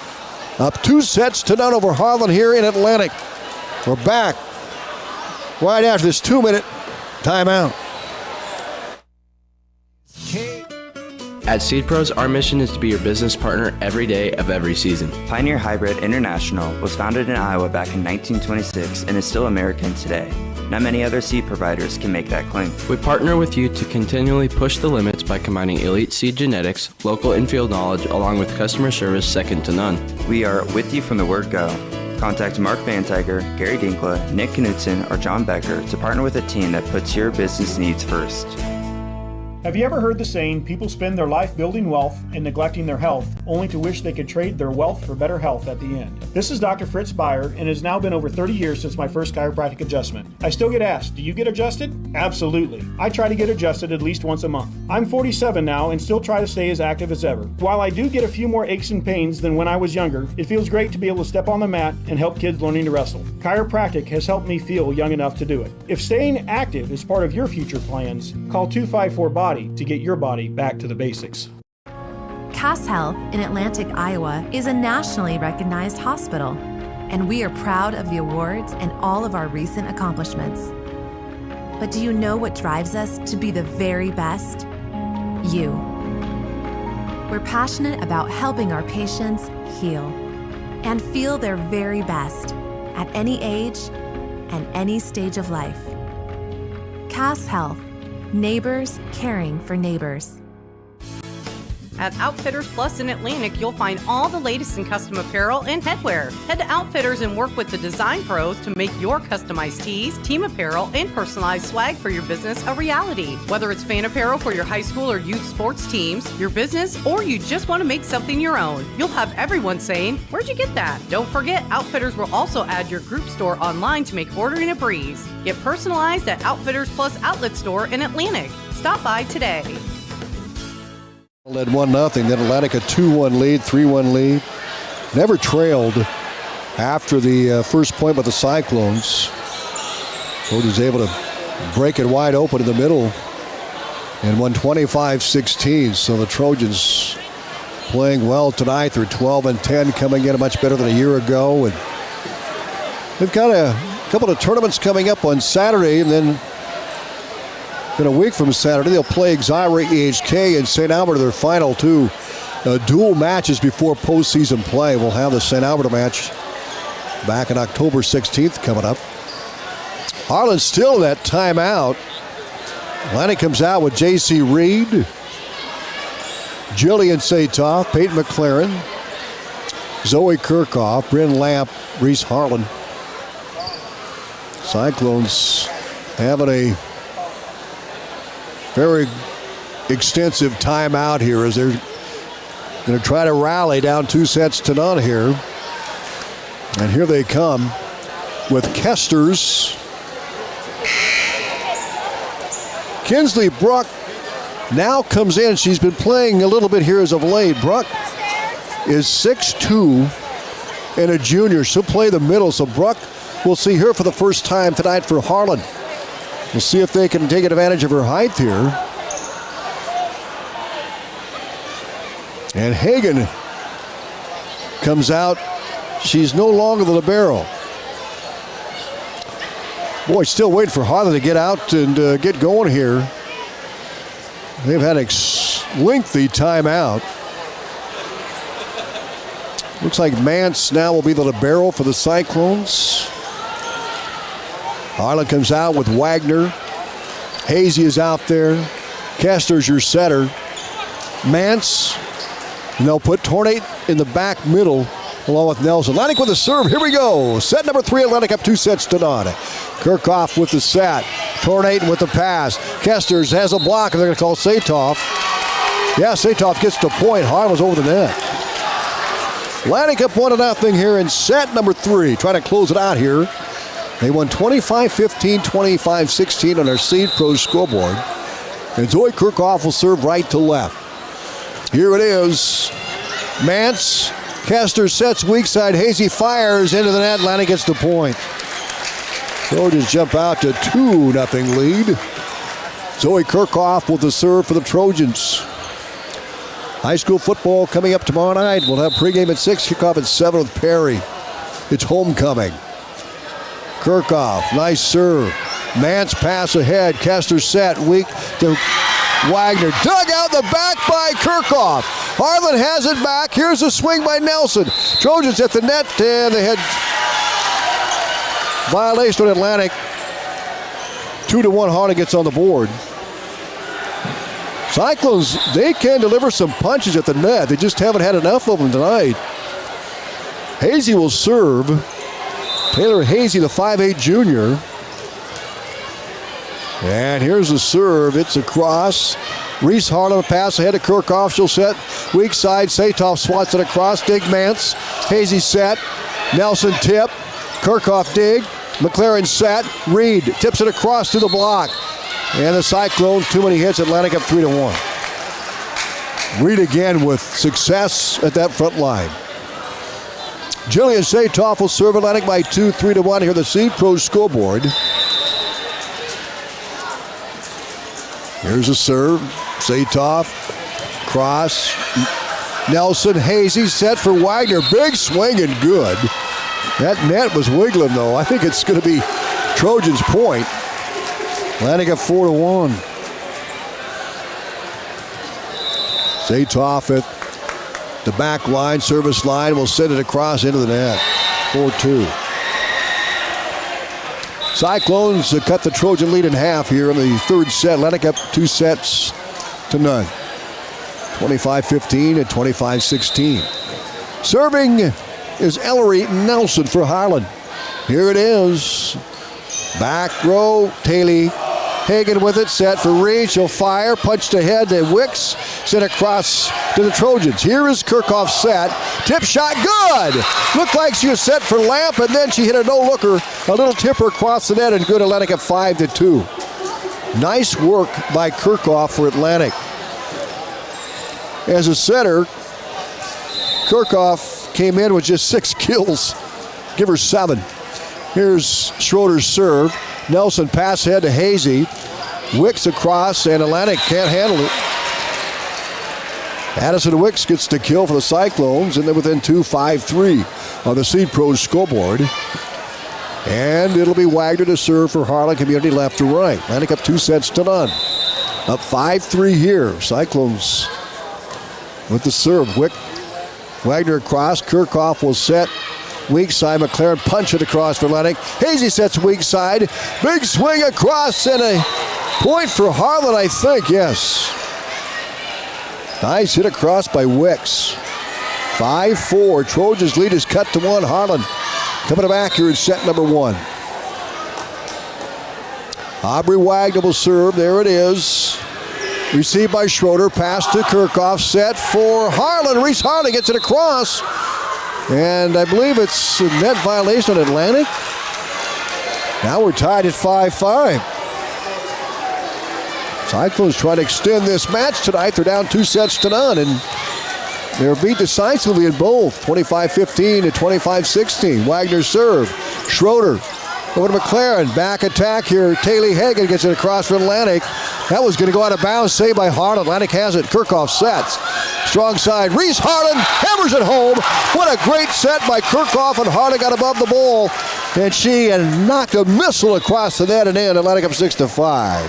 Up 2-0 over Harlan here in Atlantic. We're back right after this 2-minute timeout. At Seed Pros, our mission is to be your business partner every day of every season. Pioneer Hybrid International was founded in Iowa back in 1926 and is still American today. Not many other seed providers can make that claim. We partner with you to continually push the limits by combining elite seed genetics, local infield knowledge, along with customer service second to none. We are with you from the word go. Contact Mark Van Tiger, Gary Dinkla, Nick Knutson, or John Becker to partner with a team that puts your business needs first. Have you ever heard the saying, people spend their life building wealth and neglecting their health, only to wish they could trade their wealth for better health at the end? This is Dr. Fritz Beyer, and it has now been over 30 years since my first chiropractic adjustment. I still get asked, do you get adjusted? Absolutely. I try to get adjusted at least once a month. I'm 47 now and still try to stay as active as ever. While I do get a few more aches and pains than when I was younger, it feels great to be able to step on the mat and help kids learning to wrestle. Chiropractic has helped me feel young enough to do it. If staying active is part of your future plans, call 254-BODY to get your body back to the basics. Cass Health in Atlantic, Iowa is a nationally recognized hospital, and we are proud of the awards and all of our recent accomplishments. But do you know what drives us to be the very best? You. We're passionate about helping our patients heal and feel their very best at any age and any stage of life. Cass Health. Neighbors caring for neighbors. At Outfitters Plus in Atlantic, you'll find all the latest in custom apparel and headwear. Head to Outfitters and work with the design pros to make your customized tees, team apparel, and personalized swag for your business a reality. Whether it's fan apparel for your high school or youth sports teams, your business, or you just want to make something your own, you'll have everyone saying, "Where'd you get that?" Don't forget, Outfitters will also add your group store online to make ordering a breeze. Get personalized at Outfitters Plus Outlet Store in Atlantic. Stop by today. Led 1-0, then Atlantic a 2-1 lead, 3-1 lead. Never trailed after the first point by the Cyclones. Trojans able to break it wide open in the middle and won 25-16. So the Trojans playing well tonight. They're 12-10, coming in much better than a year ago. And they've got a couple of tournaments coming up on Saturday, and then in a week from Saturday, they'll play Exira EHK and St. Albert, their final two dual matches before postseason play. We'll have the St. Albert match back on October 16th coming up. Harlan still in that timeout. Atlantic comes out with J.C. Reed, Jillian Satoff, Peyton McLaren, Zoe Kirchhoff, Bryn Lamp, Reese Harlan. Cyclones having a very extensive timeout here as they're going to try to rally down 2-0 here. And here they come with Kesters. Kinsley Bruck now comes in. She's been playing a little bit here as of late. Bruck is 6'2" and a junior. She'll play the middle. So Bruck, we'll see her for the first time tonight for Harlan. We'll see if they can take advantage of her height here. And Hagan comes out. She's no longer the libero. Boy, still waiting for Harlan to get out and get going here. They've had a lengthy timeout. Looks like Mance now will be the libero for the Cyclones. Harlan comes out with Wagner. Hazy is out there. Kester's your setter. Mance. And they'll put Tornate in the back middle along with Nelson. Atlantic with the serve. Here we go. Set number 3. Atlantic up 2-0. Kirchhoff with the set. Tornate with the pass. Kesters has a block, and they're going to call Satoff. Yeah, Satoff gets the point. Harlan was over the net. Atlantic up 1-0 here in set number 3. Trying to close it out here. They won 25-15, 25-16 on their Seed Pro scoreboard. And Zoe Kirchhoff will serve right to left. Here it is. Mance. Kester sets weak side. Hazy fires into the net. Atlantic gets the point. Trojans jump out to 2-0 lead. Zoe Kirchhoff with the serve for the Trojans. High school football coming up tomorrow night. We'll have pregame at 6, kickoff at 7 with Perry. It's homecoming. Kirchhoff, nice serve. Mance pass ahead. Kester set, weak to Wagner. Dug out the back by Kirchhoff. Harlan has it back. Here's a swing by Nelson. Trojans at the net, and they had violation on Atlantic. 2-1, Harlan gets on the board. Cyclones, they can deliver some punches at the net. They just haven't had enough of them tonight. Hazy will serve. Taylor Hazy, the 5'8 junior. And here's the serve. It's across. Reese Harlan pass ahead to Kirchhoff. She'll set weak side. Satoff swats it across. Dig Mance. Hazy set. Nelson tip. Kirchhoff dig. McLaren set. Reed tips it across to the block. And the Cyclones, too many hits. Atlantic up 3-1. Reed again with success at that front line. Jillian Satoff will serve Atlantic by 2, 3-1 here. The Seed Pro scoreboard. Here's a serve. Satoff. Cross. Nelson. Hazy set for Wagner. Big swing and good. That net was wiggling, though. I think it's going to be Trojans' point. Atlantic up 4-1. Satoff at the back line, service line, will send it across into the net. 4-2. Cyclones cut the Trojan lead in half here in the third set. Atlantic up 2-0. 25-15 and 25-16. Serving is Ellery Nelson for Harlan. Here it is. Back row, Taylor Hagan with it, set for reach. He'll fire, punched ahead to Wicks, sent across to the Trojans. Here is Kirchhoff set. Tip shot, good! Looked like she was set for Lamp, and then she hit a no-looker. A little tipper across the net, and good Atlantic at 5-2. Nice work by Kirchhoff for Atlantic. As a setter, Kirchhoff came in with just 6 kills. Give her 7. Here's Schroeder's serve. Nelson pass ahead to Hazy. Wicks across, and Atlantic can't handle it. Addison Wicks gets the kill for the Cyclones, and they're within 2, 5-3 on the Seed Pros scoreboard. And it'll be Wagner to serve for Harlan Community left to right. Atlantic up 2-0. Up 5-3 here. Cyclones with the serve. Wagner across. Kirchhoff will set. Weak side, McLaren punch it across for Atlantic. Hazy sets weak side. Big swing across and a point for Harlan, I think, yes. Nice hit across by Wicks. 5-4. Trojans lead is cut to 1. Harlan coming back here in set number 1. Aubrey Wagner will serve. There it is. Received by Schroeder. Pass to Kirchhoff. Set for Harlan. Reese Harlan gets it across. And I believe it's a net violation on Atlantic. Now we're tied at 5-5. Cyclones try to extend this match tonight. They're down 2-0, and they're beat decisively in both. 25-15 and 25-16. Wagner serve. Schroeder over to McLaren. Back attack here. Taylor Hagan gets it across for Atlantic. That was going to go out of bounds. Saved by Harlan. Atlantic has it. Kirchhoff sets. Strong side. Reese Harlan hammers it home. What a great set by Kirchhoff, and Harlan got above the ball. And she knocked a missile across the net and in. Atlantic up 6-5.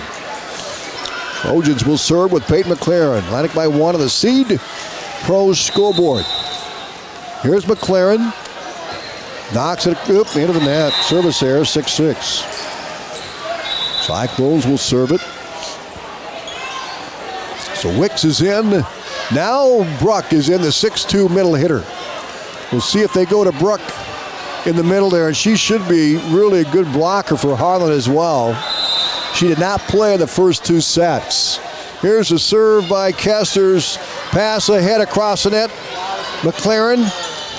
Trojans will serve with Peyton McLaren. Atlantic by 1 on the Seed Pros scoreboard. Here's McLaren. Knocks it into the net. Service error, 6-6. Cyclones will serve it. So Wicks is in. Now Bruck is in, the 6'2 middle hitter. We'll see if they go to Bruck in the middle there, and she should be really a good blocker for Harlan as well. She did not play in the first 2 sets. Here's a serve by Kesters. Pass ahead across the net. McLaren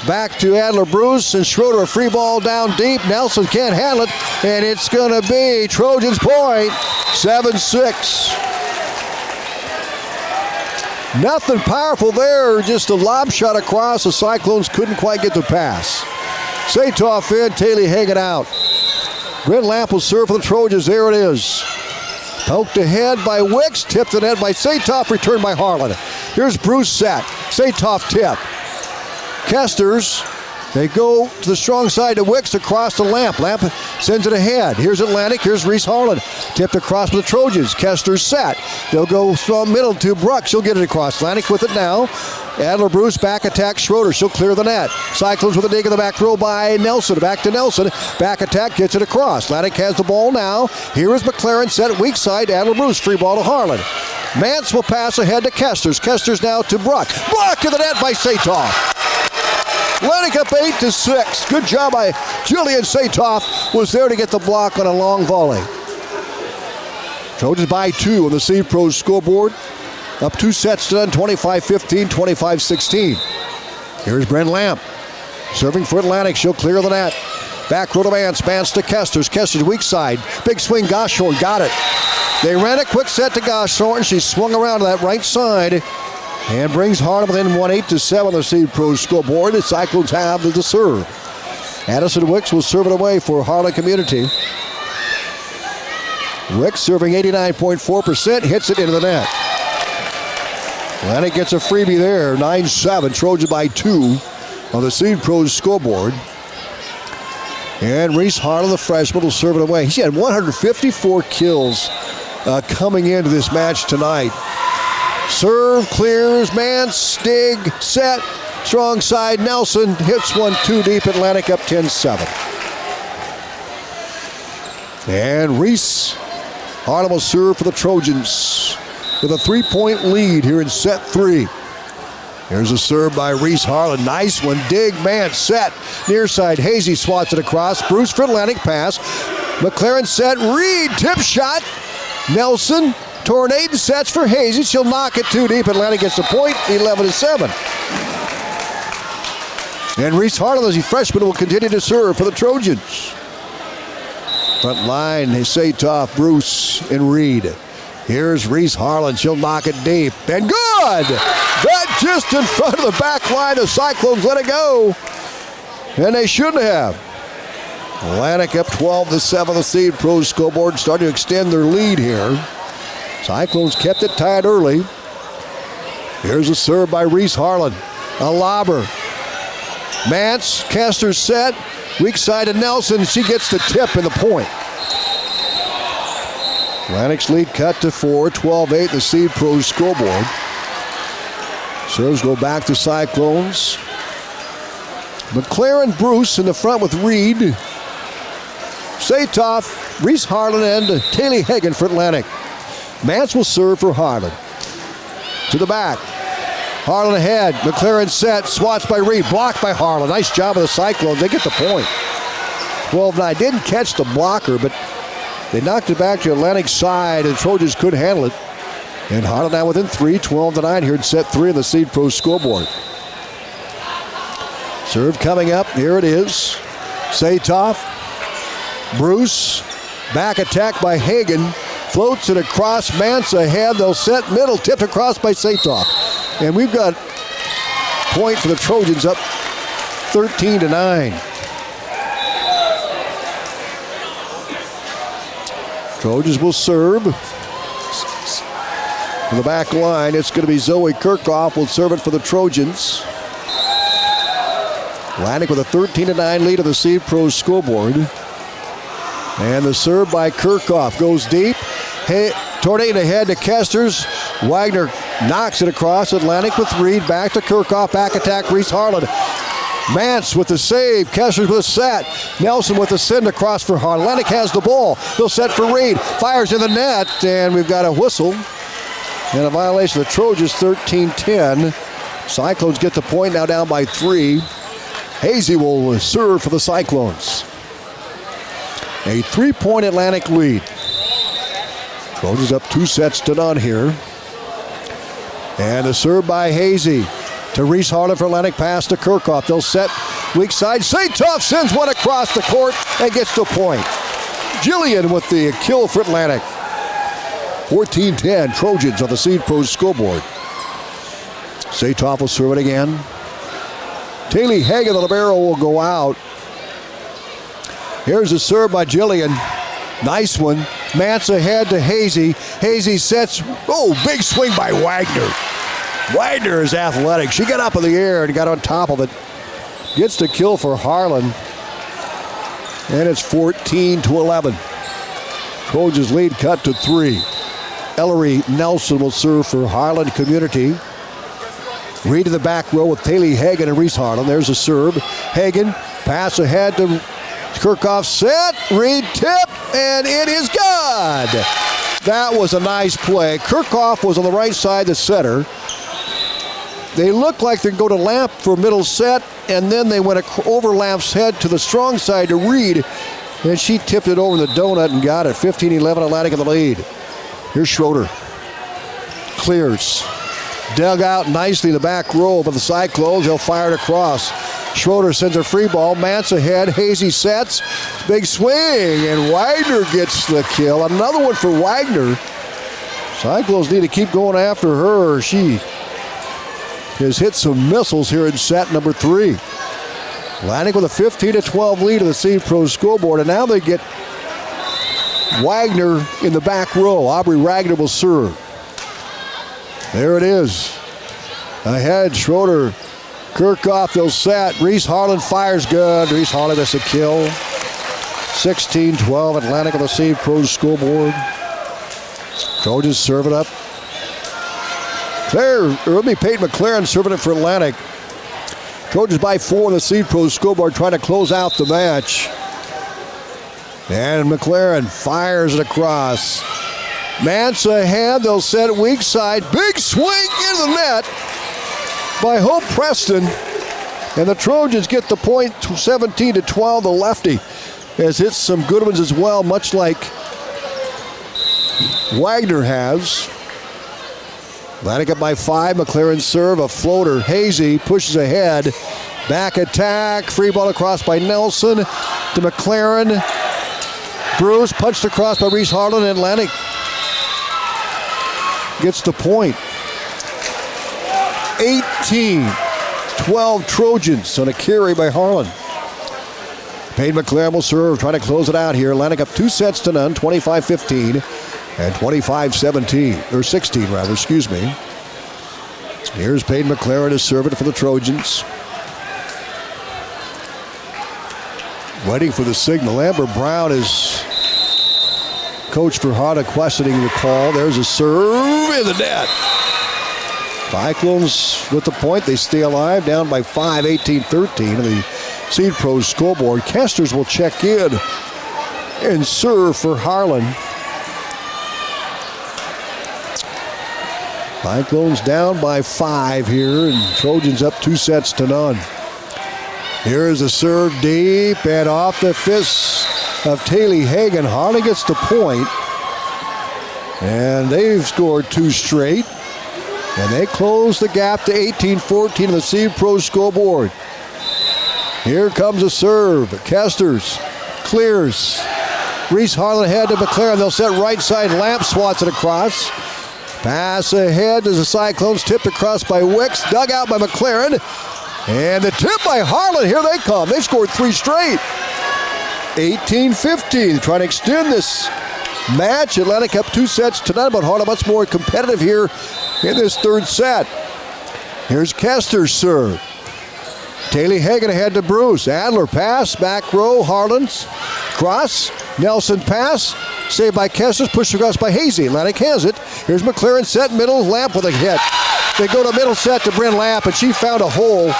back to Adler Bruce, and Schroeder a free ball down deep. Nelson can't handle it, and it's going to be Trojans point, 7-6. Nothing powerful there, just a lob shot across. The Cyclones couldn't quite get the pass. Satoff in, Taylor Hagan out. Brent Lamp will serve for the Trojans. There it is. Poked ahead by Wicks, tipped it ahead by Satoff, returned by Harlan. Here's Bruce set. Satoff tip. Kesters, they go to the strong side to Wicks across the Lamp. Lamp sends it ahead. Here's Atlantic. Here's Reese Harlan. Tipped across to the Trojans. Kesters set. They'll go from middle to Bruck. She'll get it across. Atlantic with it now. Adler Bruce back attack Schroeder. She'll clear the net. Cyclones with a dig in the back row by Nelson. Back to Nelson. Back attack gets it across. Atlantic has the ball now. Here is McLaren set weak side. Adler Bruce free ball to Harlan. Mance will pass ahead to Kesters. Kesters now to Bruck. Bruck to the net by Satoff. Atlantic up 8-6. Good job by Julian Satoff. Was there to get the block on a long volley. Trojans by 2 on the Seed Pros scoreboard. Up 2 sets done, 25-15, 25-16. Here's Brent Lamp. Serving for Atlantic. She'll clear the net. Back row to Mance. Mance to Kesters. Kesters weak side. Big swing. Goshorn got it. They ran a quick set to Goshorn. She swung around to that right side and brings Harlan within 8-7 on the Seed Pros scoreboard. The Cyclones have the serve. Addison Wicks will serve it away for Harlan Community. Wicks serving 89.4%, hits it into the net. Atlantic gets a freebie there, 9-7. Trojan by 2 on the Seed Pros scoreboard. And Reese Harlan, the freshman, will serve it away. She had 154 kills coming into this match tonight. Serve, clears, Mance, dig, set, strong side. Nelson hits one too deep. Atlantic up 10-7. And Reese Harlan will serve for the Trojans with a 3-point lead here in set 3. Here's a serve by Reese Harlan. Nice one. Dig, man, set. Near side, Hazy swats it across. Bruce for Atlantic pass. McLaren set. Reed, tip shot. Nelson, Tornado sets for Hazy. She'll knock it too deep. Atlantic gets the point, 11-7. And Reese Harlan, as a freshman, will continue to serve for the Trojans. Front line, Satoff, Bruce, and Reed. Here's Reese Harlan. She'll knock it deep. And good! That just in front of the back line. The Cyclones let it go. And they shouldn't have. Atlantic up 12-7. The Seed Pros scoreboard starting to extend their lead here. Cyclones kept it tied early. Here's a serve by Reese Harlan. A lobber. Mance, Kester set. Weak side to Nelson. She gets the tip and the point. Atlantic's lead cut to 4, 12-8, the Seed Pros scoreboard. Serves go back to Cyclones. McLaren, Bruce in the front with Reed. Satoff, Reese Harlan, and Taylor Hagan for Atlantic. Mance will serve for Harlan. To the back. Harlan ahead. McLaren set. Swats by Reed. Blocked by Harlan. Nice job of the Cyclones. They get the point. 12-9. Didn't catch the blocker, but they knocked it back to Atlantic's side, and the Trojans could handle it. And Harlan now within 3, 12-9 here in set 3 of the Seed Pro scoreboard. Serve coming up. Here it is. Satoff. Bruce. Back attack by Hagan. Floats it across. Mance ahead. They'll set middle. Tipped across by Satoff. And we've got point for the Trojans up 13-9. Trojans will serve. From the back line, it's going to be Zoe Kirchhoff will serve it for the Trojans. Atlantic with a 13-9 lead of the Seed Pros scoreboard. And the serve by Kirchhoff goes deep. Hey, Tornado ahead to Kesters. Wagner knocks it across. Atlantic with Reed. Back to Kirchhoff. Back attack, Reese Harlan. Mance with the save. Kesters with a set. Nelson with the send across for Harlan. Atlantic has the ball. He'll set for Reed. Fires in the net. And we've got a whistle. And a violation of the Trojans, 13-10. Cyclones get the point, now down by 3. Hazy will serve for the Cyclones. A 3-point Atlantic lead. Trojans up 2 sets to none here. And a serve by Hazy to Reese Harlan for Atlantic, pass to Kirchhoff. They'll set weak side. Satoff sends one across the court and gets the point. Jillian with the kill for Atlantic. 14-10, Trojans on the Seed Pros scoreboard. Satoff will serve it again. Taylor Hagan, the libero, will go out. Here's a serve by Jillian. Nice one. Mance ahead to Hazy. Hazy sets. Oh, big swing by Wagner. Wagner is athletic. She got up in the air and got on top of it. Gets the kill for Harlan. And it's 14-11. Trojans lead cut to 3. Ellery Nelson will serve for Harlan Community. Reed to the back row with Taylor Hagan and Reese Harlan. There's a serve. Hagan, pass ahead to Kirchhoff, set. Reed tip, and it is good. That was a nice play. Kirchhoff was on the right side, the setter. They looked like they'd go to Lamp for a middle set, and then they went over Lamp's head to the strong side to Reed, and she tipped it over the donut and got it. 15-11 Atlantic in the lead. Here's Schroeder. Clears. Dug out nicely in the back row of the Cyclones. They'll fire it across. Schroeder sends a free ball. Mance ahead. Hazy sets. Big swing. And Wagner gets the kill. Another one for Wagner. Cyclones need to keep going after her. She has hit some missiles here in set number 3. Atlantic with a 15-12 lead of the Seed Pro scoreboard. And now they get Wagner in the back row. Aubrey Wagner will serve. There it is. Ahead, Schroeder. Kirchhoff, they'll set. Reese Harlan fires good. Reese Harlan gets a kill. 16-12 Atlantic on the Seed Pros scoreboard. Trojans serve it up. Peyton McLaren serving it for Atlantic. Trojans by 4 on the Seed Pros scoreboard trying to close out the match. And McLaren fires it across. Mance ahead. They'll set it weak side. Big swing into the net. by Hope Preston. And the Trojans get the point, 17-12. The lefty has hit some good ones as well, much like Wagner has. Atlantic up by 5. McLaren serve, a floater. Hazy pushes ahead. Back attack. Free ball across by Nelson to McLaren. Bruce punched across by Reese Harlan. Atlantic gets the point. 18-12 Trojans on a carry by Harlan. Payne McLaren will serve, trying to close it out here. Atlantic up 2-0, 25-15 and 25-17, or 16 rather, excuse me. Here's Payne McLaren to serve it for the Trojans. Waiting for the signal. Amber Brown is coach for Harlan questioning the call. There's a serve in the net. Cyclones with the point. They stay alive, down by 5, 18-13 on the Seed Pros scoreboard. Kesters will check in and serve for Harlan. Cyclones down by 5 here, and Trojans up 2-0. Here's a serve deep and off the fist of Taylor Hagan. Harlan gets the point, and they've scored 2 straight. And they close the gap to 18-14 on the Seed Pro scoreboard. Here comes a serve. Kesters clears. Reese Harlan ahead to McLaren. They'll set right side. Lamp swats it across. Pass ahead as the Cyclones tipped across by Wicks. Dug out by McLaren. And the tip by Harlan. Here they come. They've scored 3 straight. 18-15. Trying to extend this match. Atlantic up 2-0, but Harlan much more competitive here in this 3rd set. Here's Kester's serve. Taylor Hagan ahead to Bruce. Adler pass, back row, Harlan's cross. Nelson pass, saved by Kesters, pushed across by Hazy. Atlantic has it. Here's McLaren set middle, Lamp with a hit. They go to middle set to Bryn Lamp, and she found a hole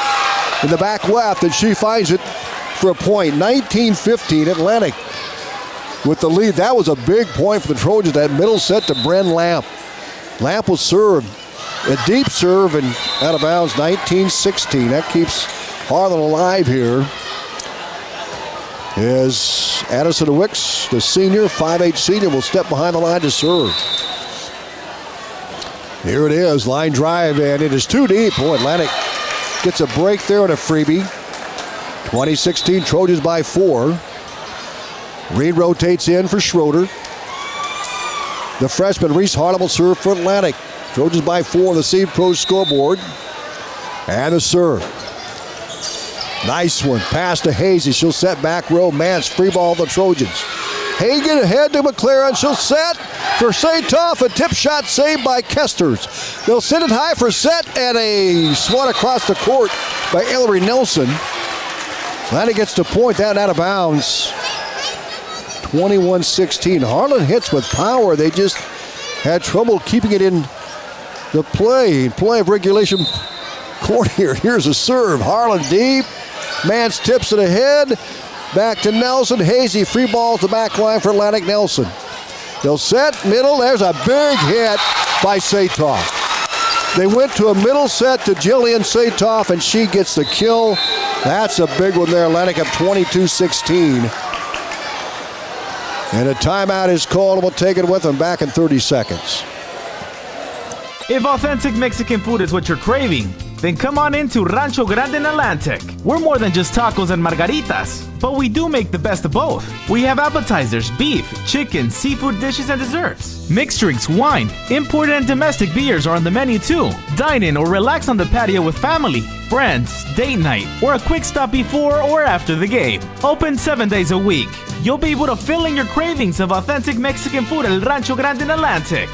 in the back left, and she finds it for a point. 19-15, Atlantic with the lead. That was a big point for the Trojans, that middle set to Bryn Lamp. Lamp will serve, a deep serve, and out of bounds, 19-16. That keeps Harlan alive here. As Addison Wicks, the senior, 5'8 senior, will step behind the line to serve. Here it is, line drive, and it is too deep. Boy, Atlantic gets a break there and a freebie. 2016 Trojans by 4. Reed rotates in for Schroeder. The freshman Reese Harlan will serve for Atlantic. Trojans by 4 on the Seed Pro scoreboard. And the serve. Nice one. Pass to Hazy. She'll set back row. Mance free ball the Trojans. Hagan ahead to McLaren. She'll set for Satoff. A tip shot saved by Kesters. They'll send it high for set, and a swat across the court by Ellery Nelson. Atlantic gets the point down out of bounds. 21-16. Harlan hits with power. They just had trouble keeping it in the play of regulation court here. Here's a serve. Harlan deep. Mance tips it ahead. Back to Nelson. Hazy free ball to the back line for Atlantic. Nelson. They'll set middle. There's a big hit by Satoff. They went to a middle set to Jillian Satoff, and she gets the kill. That's a big one there. Atlantic up 22-16. And a timeout is called, and we'll take it with them back in 30 seconds. If authentic Mexican food is what you're craving, then come on into Rancho Grande in Atlantic. We're more than just tacos and margaritas, but we do make the best of both. We have appetizers, beef, chicken, seafood dishes, and desserts. Mixed drinks, wine, imported and domestic beers are on the menu too. Dine in or relax on the patio with family, friends, date night, or a quick stop before or after the game. Open 7 days a week. You'll be able to fill in your cravings of authentic Mexican food at Rancho Grande in Atlantic.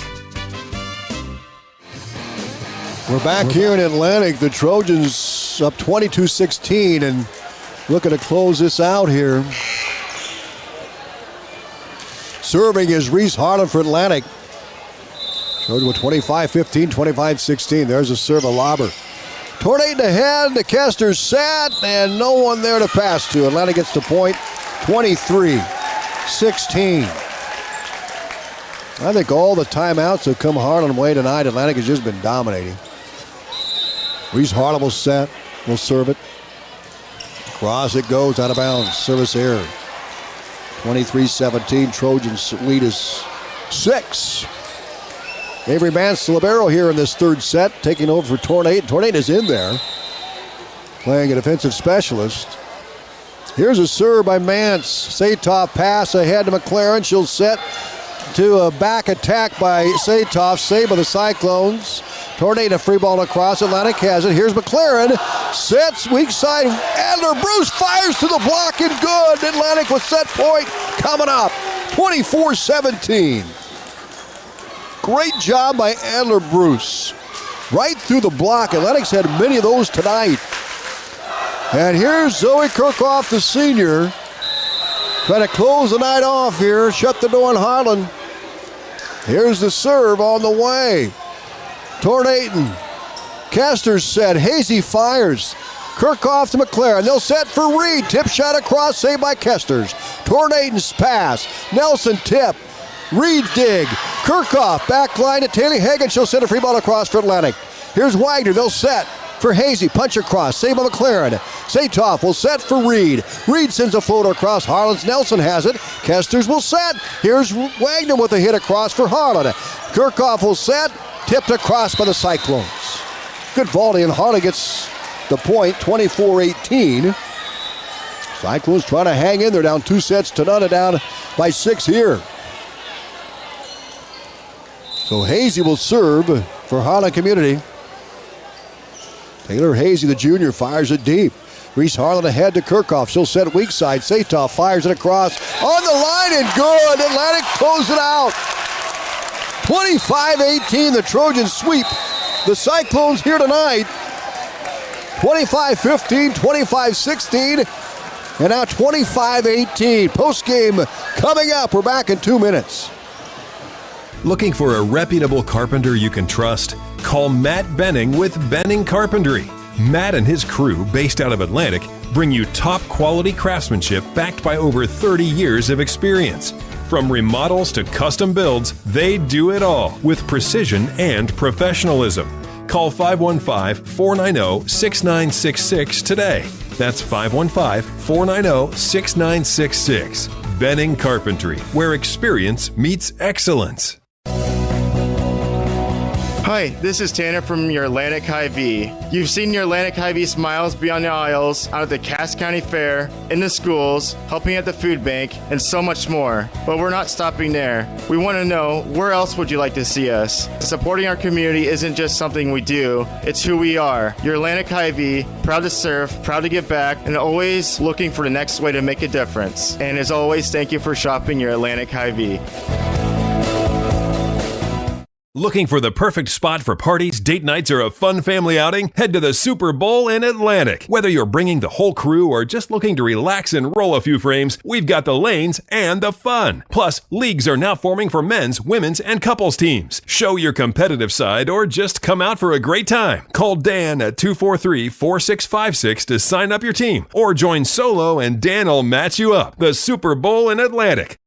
We're back here in Atlantic. The Trojans up 22-16 and looking to close this out here. Serving is Reese Harlan for Atlantic. Trojans with 25-15, 25-16. There's a serve, a lobber. Tornado ahead, the Kesters set, and no one there to pass to. Atlantic gets the point, 23-16. I think all the timeouts have come Harlan way tonight. Atlantic has just been dominating. Reese Harlan will set. Will serve it. Cross it goes out of bounds. Service error. 23-17. Trojans lead is 6. Avery Mance, the libero here in this third set, taking over for Tornade. Tornade is in there, playing a defensive specialist. Here's a serve by Mance. Satoff pass ahead to McLaren. She'll set to a back attack by Satoff. Saved by the Cyclones. Tornade a free ball across. Atlantic has it. Here's McLaren. Sets weak side. Adler Bruce fires to the block and good. Atlantic with set point coming up. 24-17. Great job by Adler Bruce. Right through the block. Atlantic's had many of those tonight. And here's Zoe Kirchhoff, the senior, trying to close the night off here. Shut the door on Harlan. Here's the serve on the way. Tornaden. Kester's set. Hazy fires. Kirchhoff to McLaren. They'll set for Reed. Tip shot across. Saved by Kester's. Tornaden's pass. Nelson tip. Reed dig. Kirchhoff back line to Taylor Hagan. She'll send a free ball across for Atlantic. Here's Wagner. They'll set for Hazy. Punch across. Saved by McLaren. Satoff will set for Reed. Reed sends a floater across. Harlan's Nelson has it. Kester's will set. Here's Wagner with a hit across for Harlan. Kirchhoff will set. Tipped across by the Cyclones. Good volley, and Harlan gets the point, 24-18. Cyclones trying to hang in. They're down 2-0 and down by 6 here. So Hazy will serve for Harlan Community. Taylor Hazy, the junior, fires it deep. Reese Harlan ahead to Kirchhoff. She'll set weak side. Satoff fires it across. On the line and good. Atlantic close it out. 25-18, the Trojans sweep the Cyclones here tonight. 25-15, 25-16, and now 25-18. Post-game coming up. We're back in 2 minutes. Looking for a reputable carpenter you can trust? Call Matt Benning with Benning Carpentry. Matt and his crew, based out of Atlantic, bring you top quality craftsmanship backed by over 30 years of experience. From remodels to custom builds, they do it all with precision and professionalism. Call 515-490-6966 today. That's 515-490-6966. Benning Carpentry, where experience meets excellence. Hi, this is Tanner from your Atlantic Hy-Vee. You've seen your Atlantic Hy-Vee smiles beyond the aisles, out at the Cass County Fair, in the schools, helping at the food bank, and so much more. But we're not stopping there. We want to know, where else would you like to see us? Supporting our community isn't just something we do, it's who we are. Your Atlantic Hy-Vee, proud to serve, proud to give back, and always looking for the next way to make a difference. And as always, thank you for shopping your Atlantic Hy-Vee. Looking for the perfect spot for parties, date nights, or a fun family outing? Head to the Super Bowl in Atlantic. Whether you're bringing the whole crew or just looking to relax and roll a few frames, we've got the lanes and the fun. Plus, leagues are now forming for men's, women's, and couples teams. Show your competitive side or just come out for a great time. Call Dan at 243-4656 to sign up your team, or join solo and Dan will match you up. The Super Bowl in Atlantic.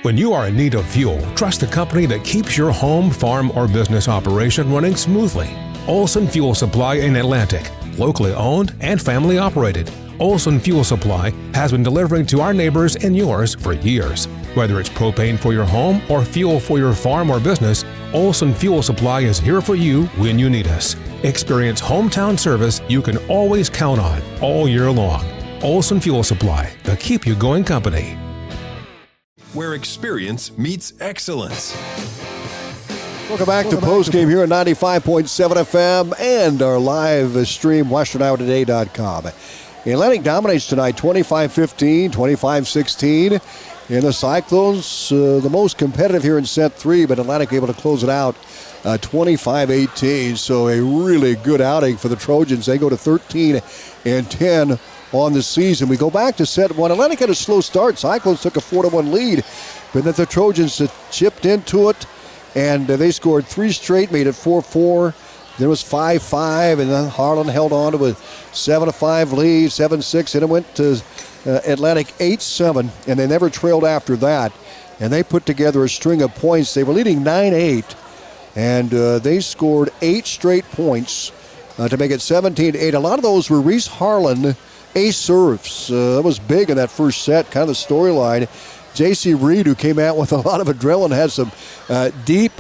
When you are in need of fuel, trust the company that keeps your home, farm, or business operation running smoothly. Olson Fuel Supply in Atlantic, locally owned and family operated. Olson Fuel Supply has been delivering to our neighbors and yours for years. Whether it's propane for your home or fuel for your farm or business, Olson Fuel Supply is here for you when you need us. Experience hometown service you can always count on all year long. Olson Fuel Supply, the keep you going company. Where experience meets excellence. Welcome back to postgame here at 95.7 FM and our live stream, WesternIowaToday.com. Atlantic dominates tonight, 25-15, 25-16. And the Cyclones, the most competitive here in set 3, but Atlantic able to close it out 25-18. So a really good outing for the Trojans. They go to 13-10 on the season. We go back to set 1. Atlantic had a slow start. Cyclones took a 4-1 lead, but then the Trojans chipped into it, and they scored 3 straight, made it 4-4. Then it was 5-5, and then Harlan held on to a 7-5 lead, 7-6, and it went to Atlantic 8-7, and they never trailed after that. And they put together a string of points. They were leading 9-8, and they scored 8 straight points to make it 17-8. A lot of those were Reese Harlan ace serves. That was big in that first set, kind of the storyline. J.C. Reed, who came out with a lot of adrenaline, had some deep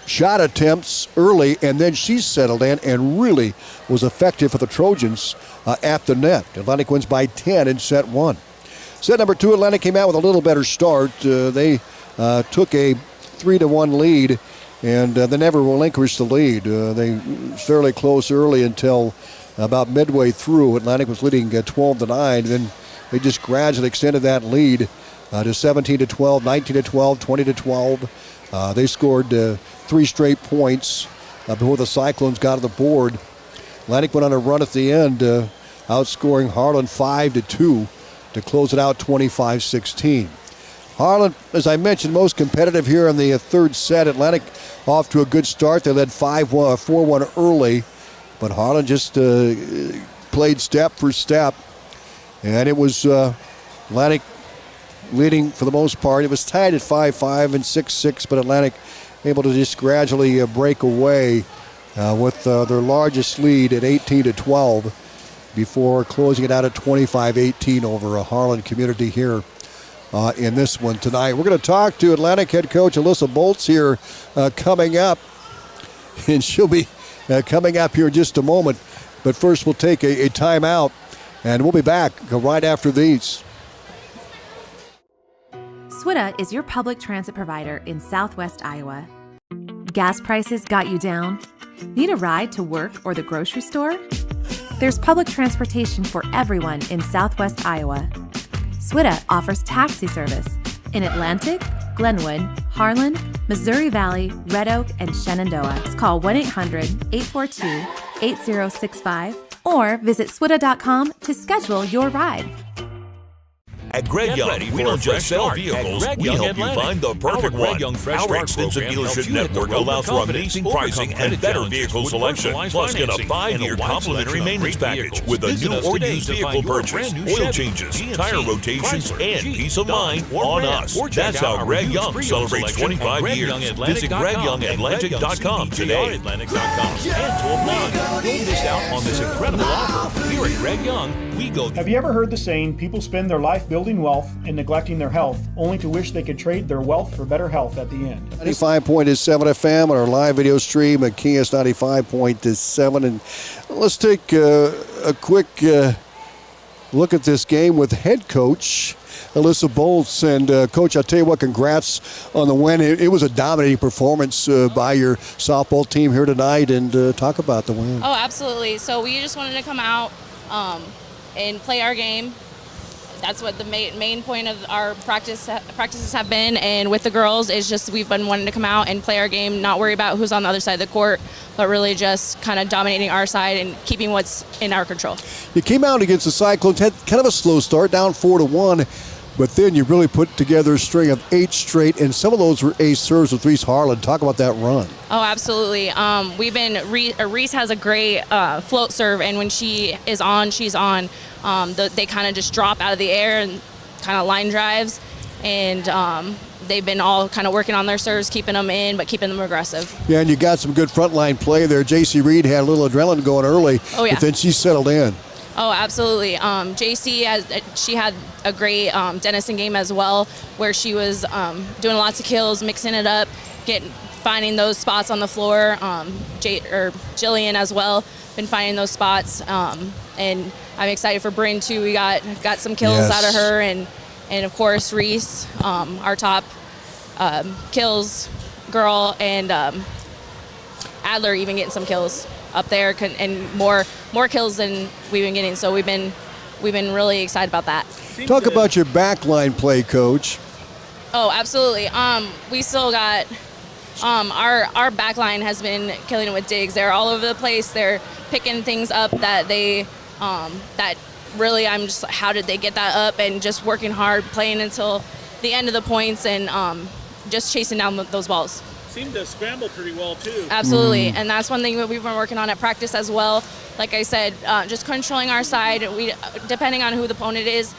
shot attempts early, and then she settled in and really was effective for the Trojans at the net. Atlantic wins by 10 in set 1. Set number 2, Atlantic came out with a little better start. They took a 3-1 lead, and they never relinquished the lead. They fairly close early until about midway through. Atlantic was leading 12-9. Then they just gradually extended that lead to 17-12, 19-12, 20-12. They scored 3 straight points before the Cyclones got to the board. Atlantic went on a run at the end, outscoring Harlan 5-2 to close it out 25-16. Harlan, as I mentioned, most competitive here in the third set. Atlantic off to a good start. They led 4-1 early, but Harlan just played step for step, and it was Atlantic leading for the most part. It was tied at 5-5 and 6-6, but Atlantic able to just gradually break away with their largest lead at 18-12 before closing it out at 25-18 over a Harlan Community here in this one tonight. We're going to talk to Atlantic head coach Alyssa Bolts here coming up, and she'll be coming up here in just a moment. But first we'll take a timeout, and we'll be back right after these. SWITA is your public transit provider in Southwest Iowa. Gas prices got you down? Need a ride to work or the grocery store? There's public transportation for everyone in Southwest Iowa. SWITA offers taxi service in Atlantic, Glenwood, Harlan, Missouri Valley, Red Oak, and Shenandoah. Call 1-800-842-8065 or visit swita.com to schedule your ride. At Greg Young, we don't just sell vehicles, we help you find the perfect one. Our extensive dealership network allows for amazing pricing and better vehicle selection. Plus, get a 5-year complimentary maintenance package with a new or used vehicle purchase, oil changes, tire rotations, and peace of mind on us. That's how Greg Young celebrates 25 years. Visit GregYoungAtlantic.com today. And to apply. Don't miss out on this incredible offer. Here at Greg Young, we go. Have you ever heard the saying, people spend their life building wealth and neglecting their health, only to wish they could trade their wealth for better health at the end? 95.7 FM on our live video stream at KS 95.7. And let's take a quick look at this game with head coach Alyssa Bolts. And Coach, I'll tell you what, congrats on the win. It was a dominating performance by your softball team here tonight, and talk about the win. Oh, absolutely. So we just wanted to come out and play our game. That's what the main point of our practices have been, and with the girls is just we've been wanting to come out and play our game, not worry about who's on the other side of the court, but really just kind of dominating our side and keeping what's in our control. You came out against the Cyclones, had kind of a slow start, down 4-1, but then you really put together a string of 8 straight, and some of those were ace serves with Reese Harlan. Talk about that run. Oh, absolutely. Reese has a great float serve, and when she is on, she's on. They kind of just drop out of the air and kind of line drives, and they've been all kind of working on their serves, keeping them in, but keeping them aggressive. Yeah, and you got some good frontline play there. J.C. Reed had a little adrenaline going early, but then she settled in. Oh, absolutely. JC, she had a great Denison game as well, where she was doing lots of kills, mixing it up, finding those spots on the floor. Jillian as well, been finding those spots. And I'm excited for Bryn too. We got some kills out of her, and of course Reese, our top kills girl, and Adler even getting some kills up there, and more kills than we've been getting. So we've been really excited about that. Talk about your backline play, Coach. Oh, absolutely. We still got our backline has been killing it with digs. They're all over the place. They're picking things up that they that really I'm just, how did they get that up, and just working hard, playing until the end of the points, and just chasing down those balls. Seemed to scramble pretty well too. Absolutely, and that's one thing that we've been working on at practice as well. Like I said, just controlling our side. We, depending on who the opponent is,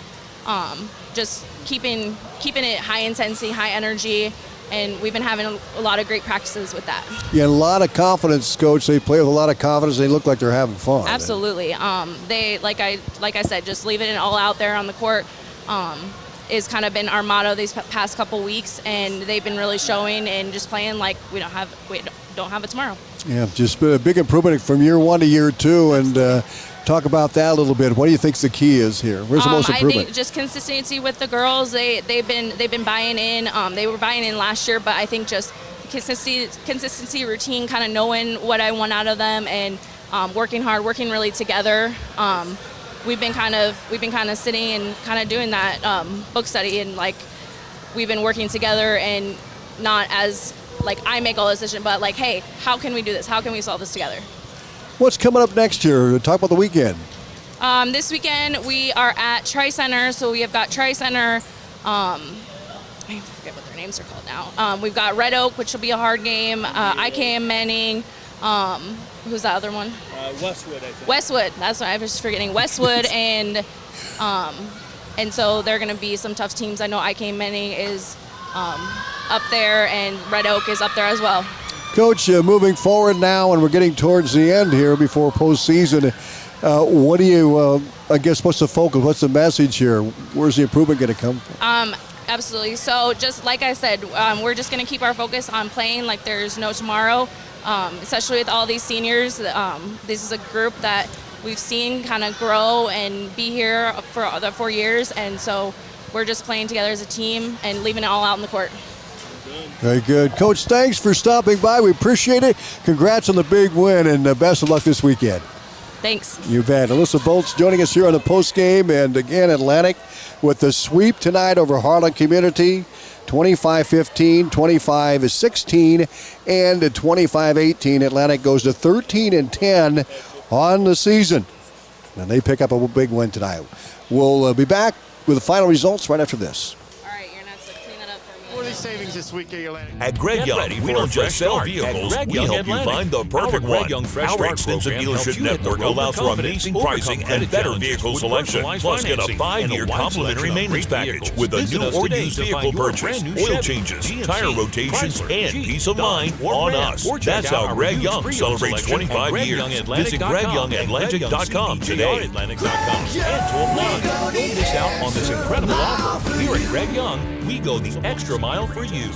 just keeping it high intensity, high energy, and we've been having a lot of great practices with that. Yeah, a lot of confidence, Coach. They play with a lot of confidence. They look like they're having fun. Absolutely. They like I said, just leaving it all out there on the court. Is kind of been our motto these past couple weeks, and they've been really showing and just playing like we don't have it tomorrow. Yeah, just a big improvement from year 1 to year 2, and talk about that a little bit. What do you think the key is here? Where's the most improvement? I think just consistency with the girls. They've been buying in. They were buying in last year, but I think just consistency, routine, kind of knowing what I want out of them, and working hard, working really together. We've been kind of sitting and kind of doing that book study, and like we've been working together, and not as like I make all the decisions, but like, hey, how can we do this? How can we solve this together? What's coming up next year? Talk about the weekend. This weekend we are at Tri-Center, so we have got Tri-Center. I forget what their names are called now. We've got Red Oak, which will be a hard game. IKM Manning. Who's that other one? Westwood, I think. Westwood. That's what I was forgetting. Westwood, and so they're going to be some tough teams. I know IKM Manning is up there, and Red Oak is up there as well. Coach, moving forward now, and we're getting towards the end here before postseason. What do you, I guess, what's the focus? What's the message here? Where's the improvement going to come from? Absolutely. So just like I said, we're just going to keep our focus on playing like there's no tomorrow, especially with all these seniors. This is a group that we've seen kind of grow and be here for the 4 years, and so we're just playing together as a team and leaving it all out on the court. Very good. Coach, thanks for stopping by. We appreciate it. Congrats on the big win, and best of luck this weekend. Thanks. You bet. Alyssa Bolts joining us here on the postgame, and again, Atlantic with the sweep tonight over Harlan Community, 25-15, 25-16, and 25-18. Atlantic goes to 13-10 on the season, and they pick up a big win tonight. We'll be back with the final results right after this. What are the savings this week at your landing? At Greg Young, we don't just sell vehicles, we help you find the perfect one. Our extensive dealership network allows for amazing pricing and better vehicle selection. Plus, get a 5-year complimentary maintenance package with a new or used vehicle purchase, oil changes, tire rotations, and peace of mind on us. That's how Greg Young celebrates 25 years. Visit GregYoungAtlantic.com today. And to apply. Don't miss out on this incredible offer. Here at Greg Young, we go the extra mile for you.